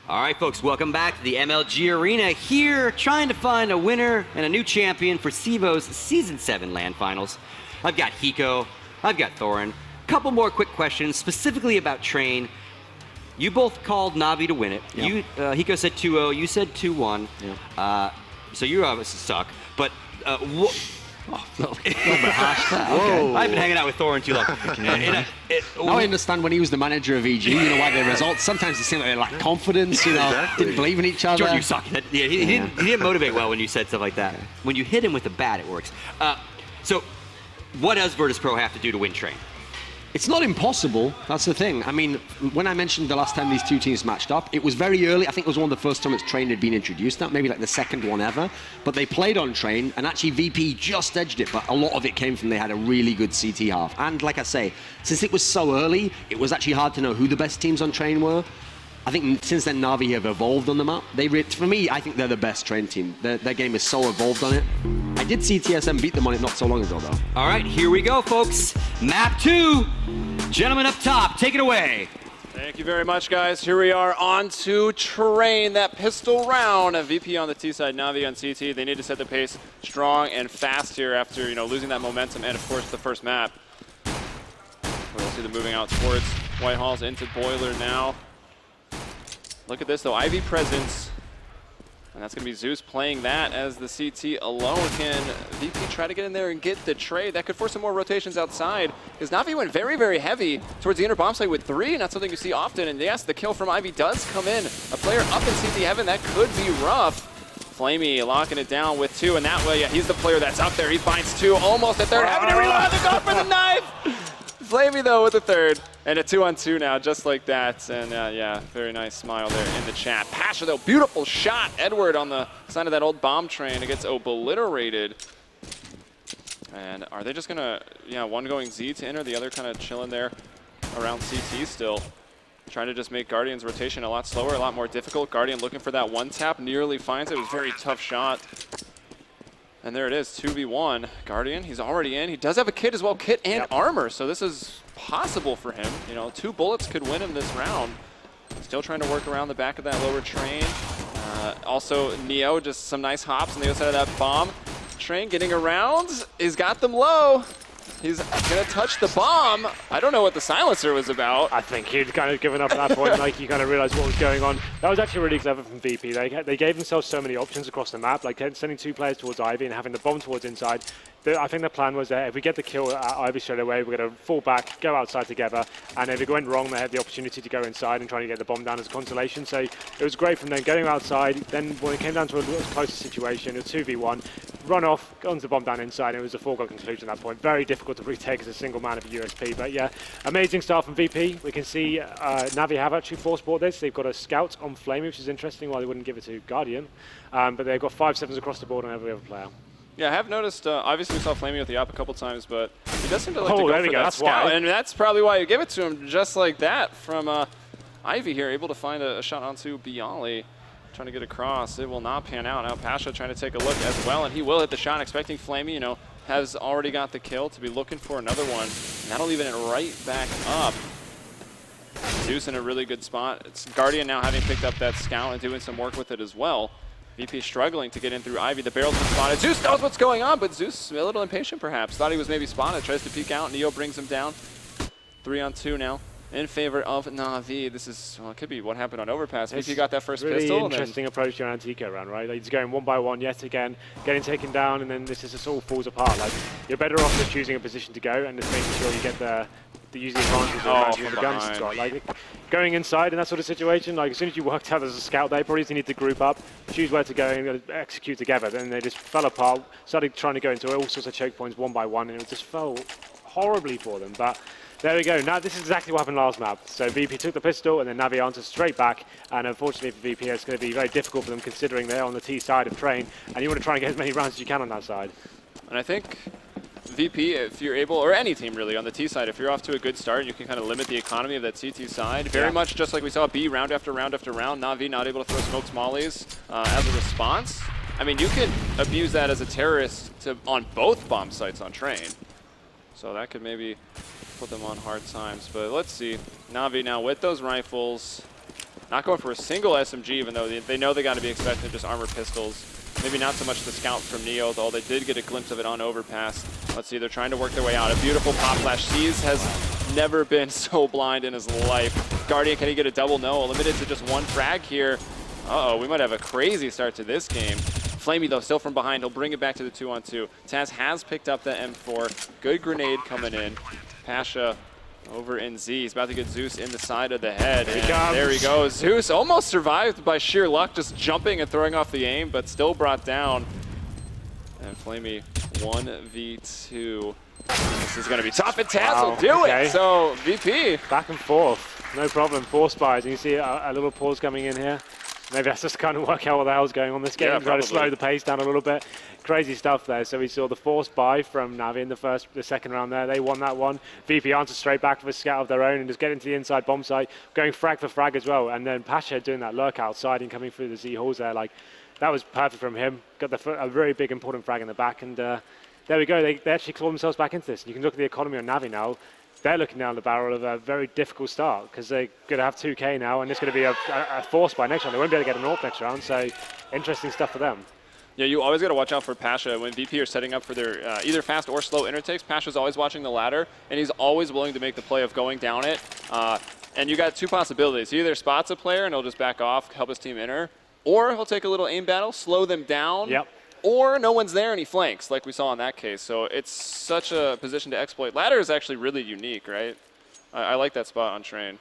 S3: All right, folks, welcome back to the MLG Arena. Here, trying to find a winner and a new champion for CEVO's Season 7 LAN Finals. I've got Hiko, I've got Thorin. Couple more quick questions, specifically about Train. You both called Navi to win it.
S4: Yep.
S3: You, Hiko said 2-0, you said 2-1.
S4: Yep.
S3: So you obviously suck, but
S4: Okay.
S3: I've been hanging out with Thorin too long.
S4: Now I understand when he was the manager of EG, why their results, sometimes it seemed like they lacked confidence, didn't believe in each other.
S3: Jordan, you suck. Yeah, he didn't motivate well when you said stuff like that. When you hit him with the bat, it works. So what does Virtus.Pro have to do to win Train?
S4: It's not impossible, that's the thing. I mean, when I mentioned the last time these two teams matched up, it was very early. I think it was one of the first times Train had been introduced, maybe like the second one ever. But they played on Train, and actually VP just edged it, but a lot of it came from they had a really good CT half. And like I say, since it was so early, it was actually hard to know who the best teams on Train were. I think since then, Navi have evolved on the map. For me, I think they're the best Train team. Their game is so evolved on it. I did see TSM beat them on it not so long ago, though.
S3: All right, here we go, folks. Map 2. Gentlemen up top, take it away.
S2: Thank you very much, guys. Here we are on to Train, that pistol round. A VP on the T side, Navi on CT. They need to set the pace strong and fast here after losing that momentum and, of course, the first map. We'll see them moving out towards Whitehall's into Boiler now. Look at this, though. Ivy presence. And that's going to be Zeus playing that as the CT alone. Can VP try to get in there and get the trade? That could force some more rotations outside, because Navi went very, very heavy towards the inner bomb site with 3. Not something you see often. And yes, the kill from Ivy does come in. A player up in CT heaven, that could be rough. Flamey locking it down with 2, and that way, yeah, he's the player that's up there. He finds 2, almost a third. Having to reload, they're going for the knife! Flamey, though, with a third. And a 2-on-2 now, just like that. And yeah, very nice smile there in the chat. Pasha, though, beautiful shot. Edward on the side of that old bomb train. It gets obliterated. And are they just going to, one going Z to enter, the other kind of chilling there around CT still. Trying to just make Guardian's rotation a lot slower, a lot more difficult. Guardian looking for that one tap, nearly finds it. It was a very tough shot. And there it is, 2v1. Guardian, he's already in. He does have a kit as well, kit and armor, so this is possible for him. 2 bullets could win him this round. Still trying to work around the back of that lower train. Also, Neo, just some nice hops on the other side of that bomb. Train getting around. He's got them low. He's going to touch the bomb. I don't know what the silencer was about.
S1: I think he'd kind of given up at that point, like he kind of realized what was going on. That was actually really clever from VP. They gave themselves so many options across the map, like sending 2 players towards Ivy and having the bomb towards inside. I think the plan was that if we get the kill at Ivy straight away, we're going to fall back, go outside together, and if it went wrong, they had the opportunity to go inside and try to get the bomb down as a consolation. So it was great from them getting outside. Then when it came down to a closer situation, it was 2v1, run off, got the bomb down inside, and it was a foregone conclusion at that point. Very difficult to retake as a single man of a USP, but yeah, amazing start from VP. We can see Navi have actually force-bought this. They've got a scout on Flamey, which is interesting, why they wouldn't give it to Guardian, but they've got 5-7s across the board on every other player.
S2: Yeah, I have noticed, obviously we saw Flamey with the op a couple times, but he does seem to like to
S1: there
S2: go for that scout, and that's probably why you give it to him, just like that from Ivy here, able to find a shot onto Bialy, trying to get across. It will not pan out. Now Pasha trying to take a look as well, and he will hit the shot, expecting Flamey, has already got the kill, to be looking for another one, and that'll even it right back up. Zeus in a really good spot. It's Guardian now having picked up that scout and doing some work with it as well. VP struggling to get in through Ivy. The barrel's been spotted. Zeus knows what's going on, but Zeus a little impatient perhaps. Thought he was maybe spotted. Tries to peek out. Neo brings him down. 3-on-2 now in favor of Navi. This is, well, it could be what happened on Overpass. VP got that first pistol.
S1: Really interesting approach to an Antico round, right? Like he's going 1 by 1 yet again, getting taken down, and then this all falls apart. Like you're better off just choosing a position to go and just making sure you get the use the advantage of the guns you've got. Like going inside in that sort of situation, like as soon as you worked out there's a scout there, probably need to group up, choose where to go and execute together. Then they just fell apart, started trying to go into all sorts of choke points 1 by 1, and it just fell horribly for them. But there we go. Now this is exactly what happened last map. So VP took the pistol and then Navi answered straight back, and unfortunately for VP it's going to be very difficult for them considering they're on the T side of Train, and you want to try and get as many rounds as you can on that side.
S2: And I think VP, if you're able, or any team really on the T side, if you're off to a good start, you can kind of limit the economy of that CT side. Very much just like we saw B round after round after round. Navi not able to throw smokes mollies as a response. I mean, you can abuse that as a terrorist on both bomb sites on Train. So that could maybe put them on hard times. But let's see. Navi now with those rifles. Not going for a single SMG, even though they know they got to be expecting just armor pistols. Maybe not so much the scout from Neo, though they did get a glimpse of it on overpass. Let's see, they're trying to work their way out. A beautiful pop flash. Seas has never been so blind in his life. Guardian, can he get a double? No, limited to just one frag here. Uh-oh, we might have a crazy start to this game. Flamey, though, still from behind. He'll bring it back to the 2-on-2. Taz has picked up the M4. Good grenade coming in. Pasha over in Z. He's about to get Zeus in the side of the head. And there he goes. Zeus almost survived by sheer luck, just jumping and throwing off the aim, but still brought down. And Flamey 1v2. This is going to be tough, and Taz will do it. So VP.
S1: Back and forth. No problem. 4 spies. You can see a little pause coming in here. Maybe that's just kind of work out what the hell's going on this game.
S2: Yeah,
S1: try to slow the pace down a little bit. Crazy stuff there. So we saw the forced buy from Navi in the second round there. They won that one. VP answered straight back with a scout of their own and just getting to the inside bomb site, going frag for frag as well. And then Pasha doing that lurk outside and coming through the Z halls there. Like, that was perfect from him. Got a very big important frag in the back. And there we go. They actually claw themselves back into this. You can look at the economy on Navi now. They're looking down the barrel of a very difficult start because they're going to have 2K now, and it's going to be a force by next round. They won't be able to get an AWP next round, so interesting stuff for them.
S2: Yeah, you always got to watch out for Pasha when VP are setting up for their either fast or slow intertakes. Pasha's always watching the ladder, and he's always willing to make the play of going down it. And you got 2 possibilities. He either spots a player and he'll just back off, help his team enter, or he'll take a little aim battle, slow them down.
S1: Yep.
S2: Or no one's there and he flanks, like we saw in that case. So it's such a position to exploit. Ladder is actually really unique, right? I like that spot on Train.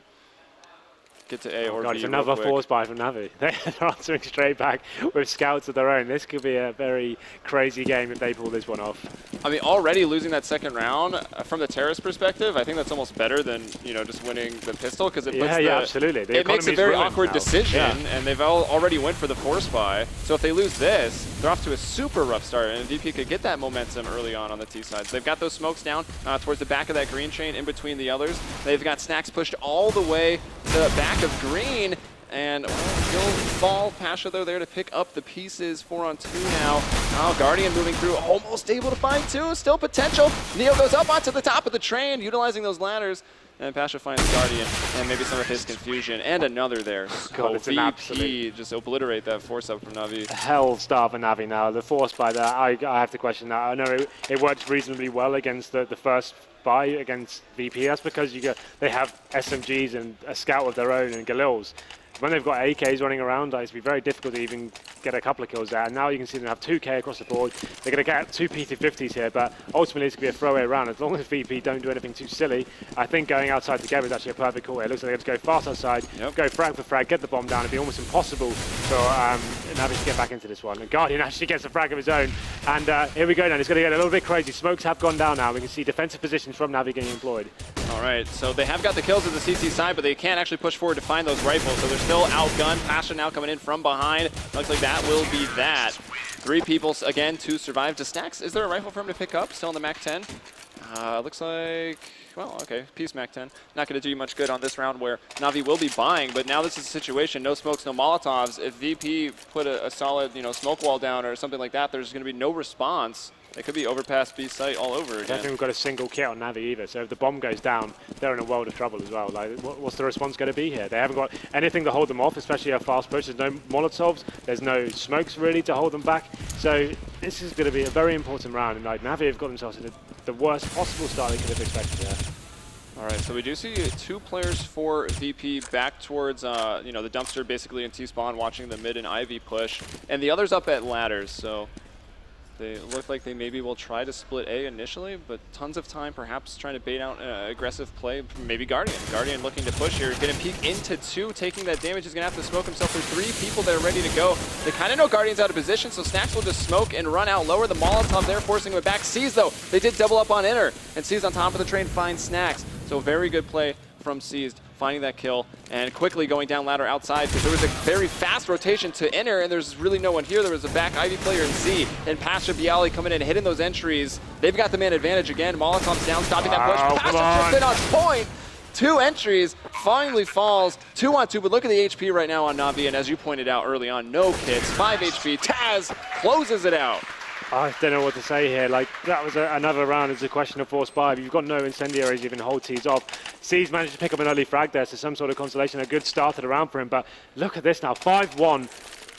S2: Get to A or B.
S1: It's another force buy from Navi. They're answering straight back with scouts of their own. This could be a very crazy game if they pull this one off.
S2: I mean, already losing that second round, from the terrorist perspective, I think that's almost better than, you know, just winning the pistol, because it puts
S1: absolutely.
S2: It makes a very awkward
S1: now.
S2: decision, and they've already went for the force buy. So if they lose this, they're off to a super rough start, and VP could get that momentum early on the T sides. They've got those smokes down towards the back of that green chain in between the others. They've got Snacks pushed all the way to the back of green, and he'll fall. Pasha, though, there to pick up the pieces. 4-on-2 now. Oh, Guardian moving through, almost able to find 2. Still potential. Neo goes up onto the top of the train, utilizing those ladders. And Pasha finds Guardian, and maybe some of his confusion, and another there.
S1: God, it's an absolute
S2: just obliterate that force up from Navi.
S1: Hell star for Navi now. The force by that, I have to question that. I know it worked reasonably well against the first buy against VP. That's because they have SMGs and a scout of their own and Galils. When they've got AKs running around, it's be very difficult to even get a couple of kills there. And now you can see them have 2K across the board. They're going to get 2 PT50s here, but ultimately it's going to be a throwaway round. As long as VP don't do anything too silly, I think going outside together is actually a perfect call here. It looks like they're going to go fast outside, go frag for frag, get the bomb down. It'd be almost impossible for Navi to get back into this one. And Guardian actually gets a frag of his own. And here we go now. It's going to get a little bit crazy. Smokes have gone down now. We can see defensive positions from Navi getting employed.
S2: All right, so they have got the kills at the CT side, but they can't actually push forward to find those rifles, so they're still outgunned. Pasha now coming in from behind. Looks like that will be that. 3 people, again, to survive. To Stacks, is there a rifle for him to pick up? Still in the MAC-10? Looks like, well, okay, Peace MAC-10. Not going to do you much good on this round where Navi will be buying, but now this is a situation, no smokes, no Molotovs. If VP put a solid, smoke wall down or something like that, there's going to be no response. It could be overpass B site all over again.
S1: I don't think we've got a single kit on Navi either, so if the bomb goes down, they're in a world of trouble as well. Like, what's the response going to be here? They haven't got anything to hold them off, especially a fast push. There's no Molotovs, there's no smokes really to hold them back. So this is going to be a very important round, and like Navi have got themselves in the worst possible start they could have expected there.
S2: All right, so we do see 2 players for VP back towards, the dumpster basically in T-spawn, watching the mid and Ivy push, and the others up at ladders, so they look like they maybe will try to split A initially, but tons of time perhaps trying to bait out an aggressive play. Maybe Guardian. Guardian looking to push here. Going to peek into 2, taking that damage. He's going to have to smoke himself. There's 3 people that are ready to go. They kind of know Guardian's out of position, so Snacks will just smoke and run out lower. The Molotov there forcing him back. Seas, though, they did double up on Inner, and Seas on top of the train finds Snacks. So very good play from Seized, finding that kill, and quickly going down ladder outside, because there was a very fast rotation to Inner, and there's really no one here. There was a back Ivy player in Z, and Pasha Bialy coming in and hitting those entries. They've got the man advantage again. Molotov's down, stopping that push. Pasha just in on point. 2 entries, finally falls. 2-on-2, but look at the HP right now on Navi, and as you pointed out early on, no kits, 5 HP. Taz closes it out.
S1: I don't know what to say here. Like, that was another round. It's a question of force buy. You've got no incendiaries even hold tees off. C's managed to pick up an early frag there, so some sort of consolation. A good start to the round for him. But look at this now, 5-1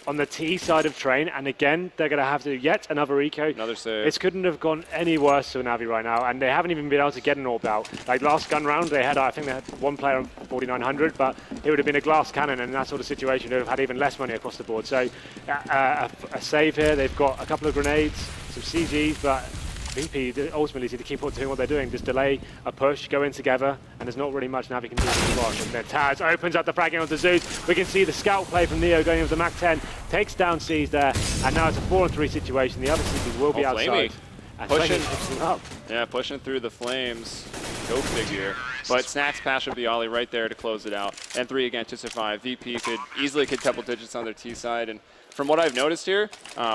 S1: on the T side of Train, and again they're going to have to yet another eco.
S2: Another save.
S1: This couldn't have gone any worse for Navi right now, and they haven't even been able to get an orb out. Like last gun round, they had, I think they had one player on 4,900, but it would have been a glass cannon, and in that sort of situation they would have had even less money across the board. So a save here. They've got a couple of grenades, some CGs, but VP ultimately need to keep on doing what they're doing. Just delay a push, go in together, and there's not really much Navi can do to block. And then Taz opens up the fragging onto Zeus. We can see the scout play from Neo going into the Mach 10, takes down C's there, and now it's a 4-on-3 situation. The other CGs will be outside. And
S2: pushing
S1: up.
S2: Yeah, pushing through the flames. Go figure. But Snacks Pash of the Ollie right there to close it out. And 3 again to survive. VP could easily get double digits on their T side. And from what I've noticed here,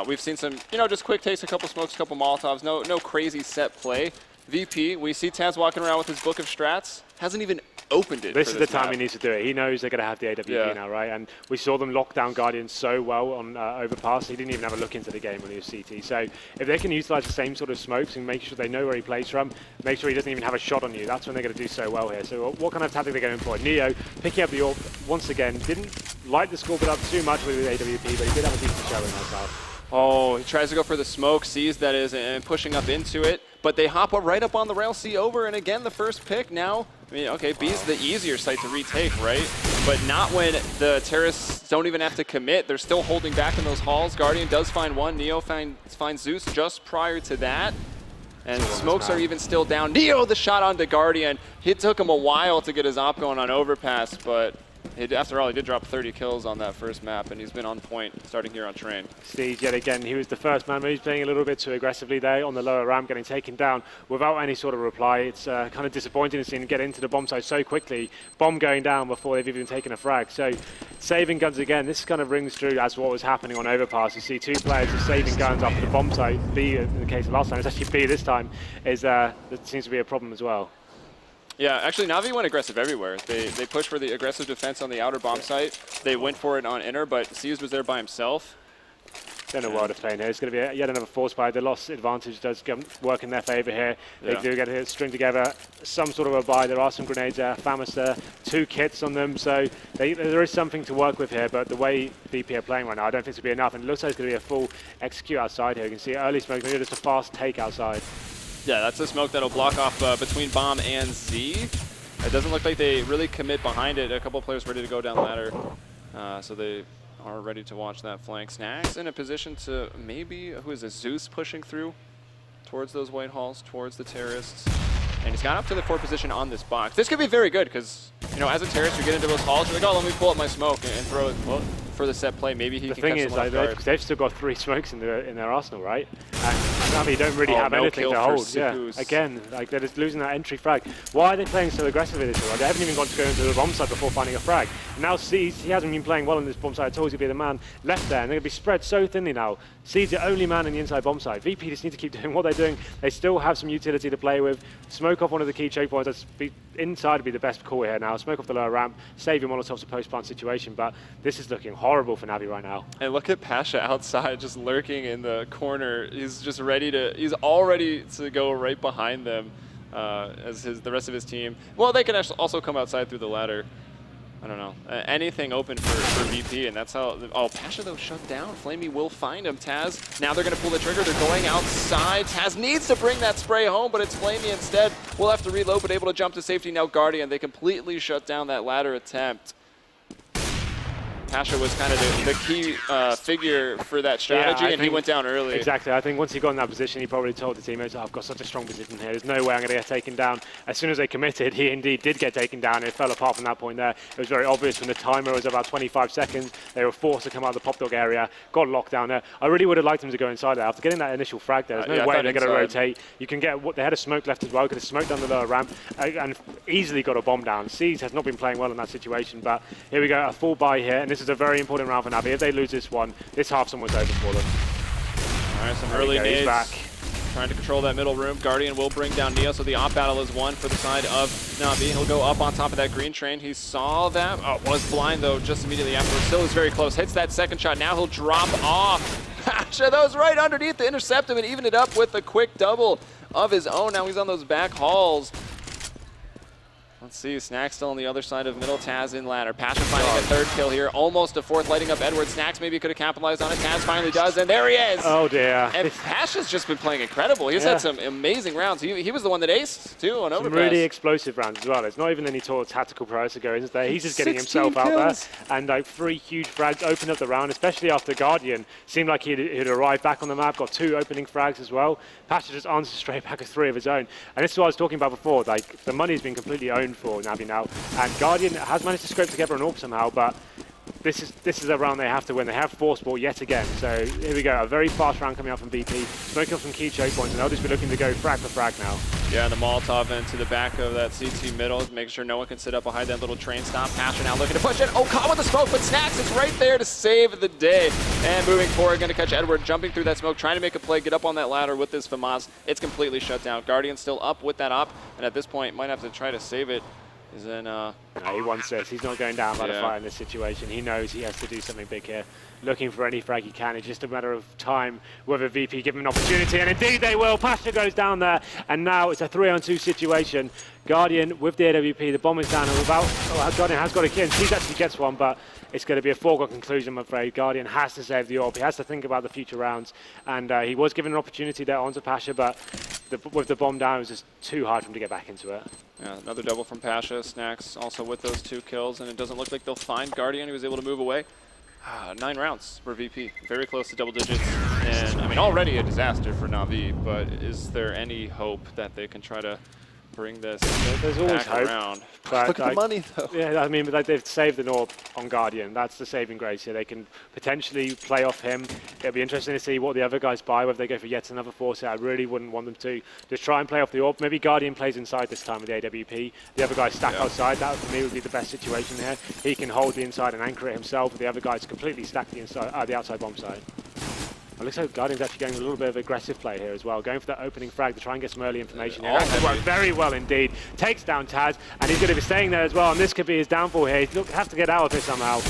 S2: we've seen some, just quick takes, a couple smokes, a couple Molotovs, no crazy set play. VP, we see Taz walking around with his book of strats, hasn't even opened it.
S1: This is the time he needs to do it. He knows they're going to have the AWP now, right? And we saw them lock down Guardian so well on Overpass. He didn't even have a look into the game when he was CT. So if they can utilize the same sort of smokes and make sure they know where he plays from, make sure he doesn't even have a shot on you, that's when they're going to do so well here. So what kind of tactic they're going for? Neo picking up the orb once again. Didn't light the score up too much with the AWP, but he did have a decent showing himself.
S2: Oh, he tries to go for the smoke, sees that is, and pushing up into it. But they hop up right up on the rail, see over, and again, the first pick now. I mean, okay, B's the easier site to retake, right? But not when the terrorists don't even have to commit. They're still holding back in those halls. Guardian does find one. Neo finds Zeus just prior to that. And smokes are even still down. Neo, the shot onto Guardian. It took him a while to get his op going on Overpass, but after all, he did drop 30 kills on that first map, and he's been on point starting here on Train.
S1: Steve, yet again, he was the first man, but he's playing a little bit too aggressively there on the lower ramp, getting taken down without any sort of reply. It's kind of disappointing to see him get into the bomb site so quickly. Bomb going down before they've even taken a frag. So saving guns again, this kind of rings true as what was happening on Overpass. You see 2 players just saving guns after the bomb site. B, in the case of last time, it's actually B this time, that seems to be a problem as well.
S2: Yeah, actually, Navi went aggressive everywhere. They pushed for the aggressive defense on the outer bomb site. They went for it on inner, but C's was there by himself.
S1: Don't know what to play here. It's going to be yet another force buy. The loss advantage does work in their favor here. They do get to string together some sort of a buy. There are some grenades there, Famas there, 2 kits on them. So there is something to work with here, but the way VP are playing right now, I don't think it's going to be enough. And it looks like it's going to be a full execute outside here. You can see early smoke, maybe just a fast take outside.
S2: Yeah, that's a smoke that'll block off between Bomb and Z. It doesn't look like they really commit behind it. A couple of players ready to go down ladder. So they are ready to watch that flank. Snacks in a position to maybe, who is this, Zeus pushing through towards those white halls, towards the terrorists. And he's got up to the 4th position on this box. This could be very good because, as a terrorist, you get into those halls, you're like, oh, let me pull up my smoke and throw it for the set play. Maybe he can catch someone off guard.
S1: They've still got 3 smokes in their arsenal, right? And Navi don't really have anything to hold. Yeah, again, like they're just losing that entry frag. Why are they playing so aggressively this year? They haven't even gone to go into the bomb site before finding a frag. Now C's, he hasn't been playing well on this bomb site at all. He's going to be the man left there, and they're going to be spread so thinly now. C's the only man in the inside bomb site. VP just need to keep doing what they're doing. They still have some utility to play with. Smoke off one of the key choke points. Inside would be the best call here now. Smoke off the lower ramp, save your Molotovs a post-plant situation, but this is looking horrible for Navi right now.
S2: And look at Pasha outside, just lurking in the corner. He's just he's all ready to go right behind them as the rest of his team. Well, they can also come outside through the ladder. I don't know. Anything open for VP, and that's how... Oh, Pasha, though, shut down. Flamey will find him. Taz, now they're going to pull the trigger. They're going outside. Taz needs to bring that spray home, but it's Flamey instead. We'll have to reload, but able to jump to safety now. Guardian, they completely shut down that ladder attempt. Pasha was kind of the key figure for that strategy, and he went down early.
S1: Exactly. I think once he got in that position, he probably told the teammates, oh, I've got such a strong position here. There's no way I'm going to get taken down. As soon as they committed, he indeed did get taken down. It fell apart from that point there. It was very obvious when the timer was about 25 seconds. They were forced to come out of the pop dog area, got locked down there. I really would have liked them to go inside there. After getting that initial frag there, there's no way they're going to rotate. You can get, they had a smoke left as well. Could have smoked down the lower ramp and easily got a bomb down. C's has not been playing well in that situation, but here we go, a full buy here, and this is a very important round for Navi. If they lose this one, this half someone's over for them.
S2: All right, some early nades. Back. Trying to control that middle room. Guardian will bring down Neo, so the op battle is won for the side of Navi. He'll go up on top of that green train. He saw that. Oh, was blind, though, just immediately afterwards. Still is very close. Hits that second shot. Now he'll drop off. Pasha, that was right underneath to intercept him and even it up with a quick double of his own. Now he's on those back hauls. Let's see, Snacks still on the other side of middle, Taz in ladder. Pasha finding a third kill here, almost a fourth, lighting up Edward. Snacks maybe could have capitalized on it. Taz finally does, and there he is!
S1: Oh dear.
S2: And Pasha's just been playing incredible. He's had some amazing rounds. He was the one that aced, too, on Overpass.
S1: Some really explosive rounds as well. It's not even any sort of tactical prowess to go, isn't there? He's just getting himself out there. And like 3 huge frags open up the round, especially after Guardian. Seemed like he'd arrived back on the map, got 2 opening frags as well. Pasha just answers straight back with 3 of his own. And this is what I was talking about before. Like, the money's been completely owned for Navi now. And Guardian has managed to scrape together an AWP somehow, but this is a round they have to win. They have force ball yet again. So here we go, a very fast round coming out from VP. Smoking up some key choke points, and they'll just be looking to go frag for frag now.
S2: Yeah, and the Molotov into the back of that CT middle, making sure no one can sit up behind that little train stop. Pasha now looking to push it. Oh, caught with the smoke, but Snacks is right there to save the day. And moving forward, going to catch Edward, jumping through that smoke, trying to make a play, get up on that ladder with this FAMAS. It's completely shut down. Guardian still up with that op, and at this point, might have to try to save it.
S1: No, he wants this. He's not going down by the fire in this situation. He knows he has to do something big here. Looking for any frag he can. It's just a matter of time whether VP give him an opportunity, and indeed they will. Pasha goes down there, and now it's a 3-on-2 situation. Guardian with the AWP, the bomb is down, and Guardian has got a kill, and Seas actually gets one, but it's going to be a foregone conclusion, I'm afraid. Guardian has to save the AWP. He has to think about the future rounds, and he was given an opportunity there onto Pasha, but with the bomb down, it was just too hard for him to get back into it.
S2: Yeah, another double from Pasha. Snacks also with those 2 kills, and it doesn't look like they'll find Guardian. He was able to move away. 9 rounds for VP, very close to double digits, and I mean already a disaster for Navi, but is there any hope that they can try to bring this
S1: There's always
S2: back
S1: hope,
S2: around?
S1: but
S2: Look at the money though.
S1: Yeah, I mean, but they've saved the AWP on Guardian. That's the saving grace here. They can potentially play off him. It'll be interesting to see what the other guys buy, whether they go for yet another force. I really wouldn't want them to just try and play off the AWP. Maybe Guardian plays inside this time with the AWP. The other guys stack outside. That for me would be the best situation here. He can hold the inside and anchor it himself. The other guys completely stack the inside, the outside bomb side. It looks like Guardian's actually going a little bit of aggressive play here as well, going for that opening frag to try and get some early information here. That could work very well indeed. Takes down Taz, and he's going to be staying there as well, and this could be his downfall here. He has to get out of it somehow.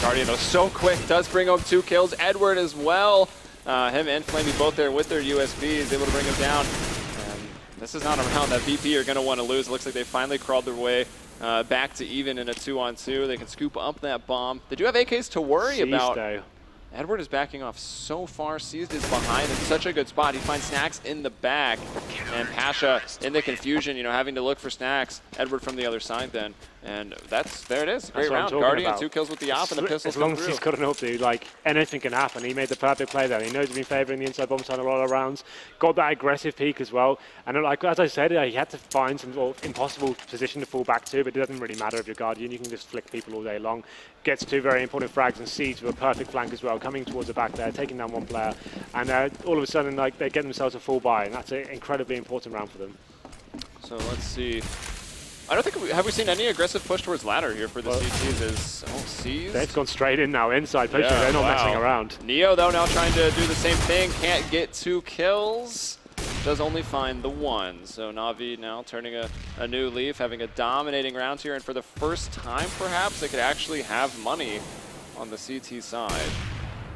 S2: Guardian, though, so quick, does bring home 2 kills. Edward as well. Him and Flamey both there with their USBs, able to bring him down. And this is not a round that VP are going to want to lose. It looks like they finally crawled their way back to even in a 2-on-2. They can scoop up that bomb. They do have AKs to worry about.
S1: Though.
S2: Edward is backing off so far. Seized is behind in such a good spot. He finds Snacks in the back. And Pasha in the confusion, you know, having to look for Snacks. Edward from the other side then. And there it is. Great round. Guardian, about. 2 kills with the op and the pistols.
S1: As long as he's got an AWP, dude, like anything can happen. He made the perfect play there. He knows he's been favouring the inside bomb side a lot of rounds. Got that aggressive peak as well. And like as I said, he had to find some sort of impossible position to fall back to, but it doesn't really matter if you're Guardian. You can just flick people all day long. Gets 2 very important frags and Seeds with a perfect flank as well, coming towards the back there, taking down 1 player. And all of a sudden, like they get themselves a full buy, and that's an incredibly important round for them.
S2: So let's see. I don't think have we seen any aggressive push towards ladder here for the CTs. Seas.
S1: They've gone straight in now, inside pushing. They're not messing around.
S2: Neo though now trying to do the same thing. Can't get 2 kills. Does only find the 1. So Navi now turning a new leaf, having a dominating round here, and for the first time perhaps they could actually have money on the CT side.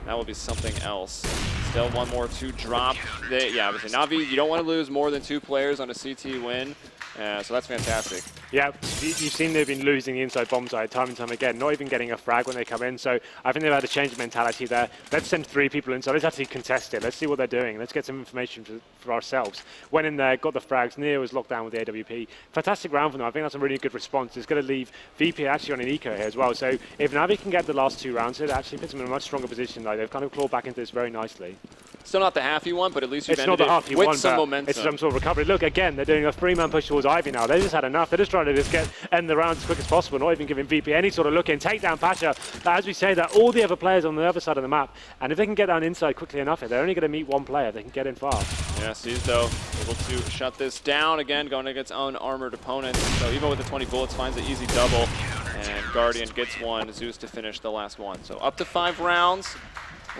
S2: That will be something else. Still 1 more to drop. Obviously Navi, you don't want to lose more than 2 players on a CT win. So that's fantastic.
S1: Yeah, you've seen they've been losing the inside bomb side time and time again, not even getting a frag when they come in. So I think they've had to change the mentality there. Let's send 3 people inside. Let's actually contest it. Let's see what they're doing. Let's get some information for ourselves. Went in there, got the frags. Neo was locked down with the AWP. Fantastic round for them. I think that's a really good response. It's going to leave VP actually on an eco here as well. So if Navi can get the last 2 rounds, it actually puts them in a much stronger position. Like they've kind of clawed back into this very nicely.
S2: Still not the half you want, but at least you've
S1: ended it with
S2: some momentum.
S1: It's some sort of recovery. Look, again, they're doing a 3-man push towards Ivy now. They just had enough. They're just trying to end the round as quick as possible, not even giving VP any sort of look in. Take down Pasha. As we say, that all the other players on the other side of the map, and if they can get down inside quickly enough, they're only going to meet 1 player. They can get in fast.
S2: Yeah, Seas though able to shut this down again, going against unarmored opponents. So even with the 20 bullets, finds an easy double, and Guardian gets 1. Zeus to finish the last 1. So up to 5 rounds.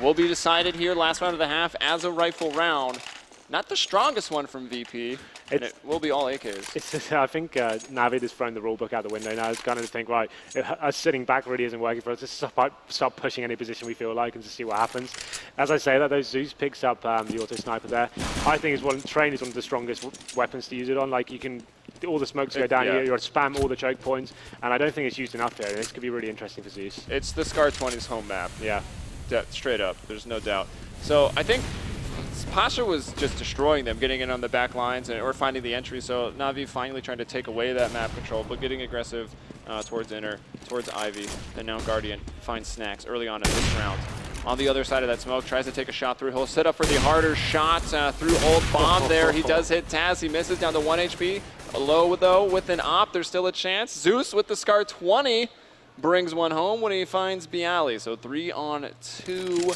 S2: Will be decided here, last round of the half, as a rifle round. Not the strongest one from VP, and it will be all AKs.
S1: I think Navi has thrown the rulebook out the window now. It's kind of think, right, us sitting back really isn't working for us. Just stop pushing any position we feel like and just see what happens. As I say that, those Zeus picks up the auto sniper there. I think Train is one of the strongest weapons to use it on. Like, you can, all the smokes go down, you're spam all the choke points, and I don't think it's used enough here. This could be really interesting for Zeus.
S2: It's the Scar 20's home map.
S1: Yeah.
S2: Straight up, there's no doubt. So I think Pasha was just destroying them, getting in on the back lines or finding the entry. So Na'Vi finally trying to take away that map control, but getting aggressive towards Inner, towards Ivy. And now Guardian finds Snacks early on in this round. On the other side of that smoke, tries to take a shot through. He'll set up for the harder shot through Old Bomb there. He does hit Taz. He misses down to 1 HP. Low, though, with an op. There's still a chance. Zeus with the Scar 20 brings one home when he finds Bialy. So 3 on 2.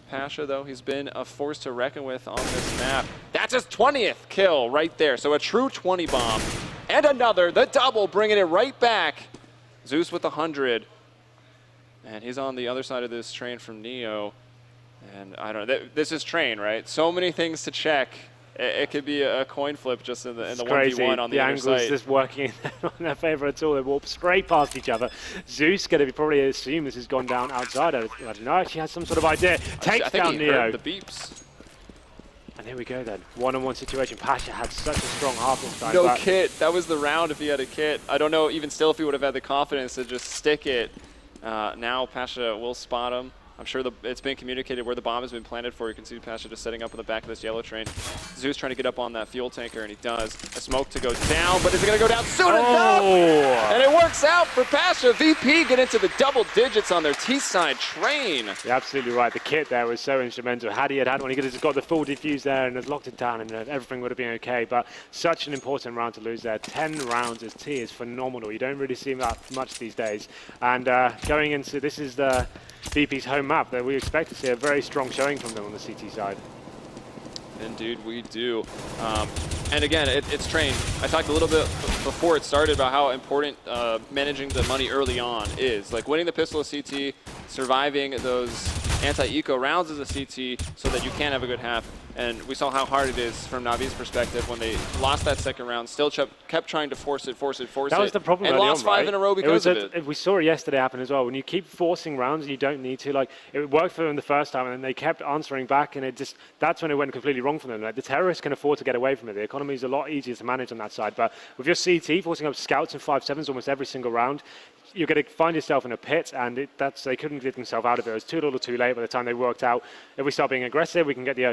S2: Pasha, though, he's been a force to reckon with on this map. That's his 20th kill right there. So a true 20 bomb. And another, the double, bringing it right back. Zeus with 100. And he's on the other side of this Train from Neo. And I don't know, this is Train, right? So many things to check. It could be a coin flip just in the 1v1 on the other side.
S1: The angle's just working in their favor at all. They walk straight past each other. Zeus going to be probably assume this has gone down outside. I don't know. She has some sort of idea. Takes down Neo.
S2: Heard the beeps.
S1: And here we go then. One-on-one situation. Pasha had such a strong half this time.
S2: No kit. That was the round if he had a kit. I don't know even still if he would have had the confidence to just stick it. Now Pasha will spot him. I'm sure it's been communicated where the bomb has been planted for. You can see Pasha just setting up on the back of this yellow train. Zeus trying to get up on that fuel tanker, and he does. A smoke to go down, but is it going to go down soon enough? And it works out for Pasha. VP get into the double digits on their T-side Train.
S1: You're absolutely right. The kit there was so instrumental. Had he had one, he could have just got the full defuse there and has locked it down, and everything would have been okay. But such an important round to lose there. 10 rounds as T is phenomenal. You don't really see that much these days. And going into, this is the VP's home map, that we expect to see a very strong showing from them on the CT side.
S2: Indeed, we do. And again, it's Train. I talked a little bit before it started about how important managing the money early on is. Like winning the pistol of CT, surviving those anti-eco rounds as a CT so that you can have a good half. And we saw how hard it is from Navi's perspective when they lost that second round, still kept trying to force it.
S1: That was the problem
S2: and
S1: early
S2: lost
S1: on,
S2: 5
S1: right?
S2: in a row because of it.
S1: We saw it yesterday happen as well. When you keep forcing rounds and you don't need to, like, it worked for them the first time and then they kept answering back, and that's when it went completely wrong for them. Like, the terrorists can afford to get away from it. The economy is a lot easier to manage on that side. But with your CT forcing up scouts and 5-7s almost every single round, you're going to find yourself in a pit, and they couldn't get themselves out of it. It was too little too late by the time they worked out. If we start being aggressive, we can get the early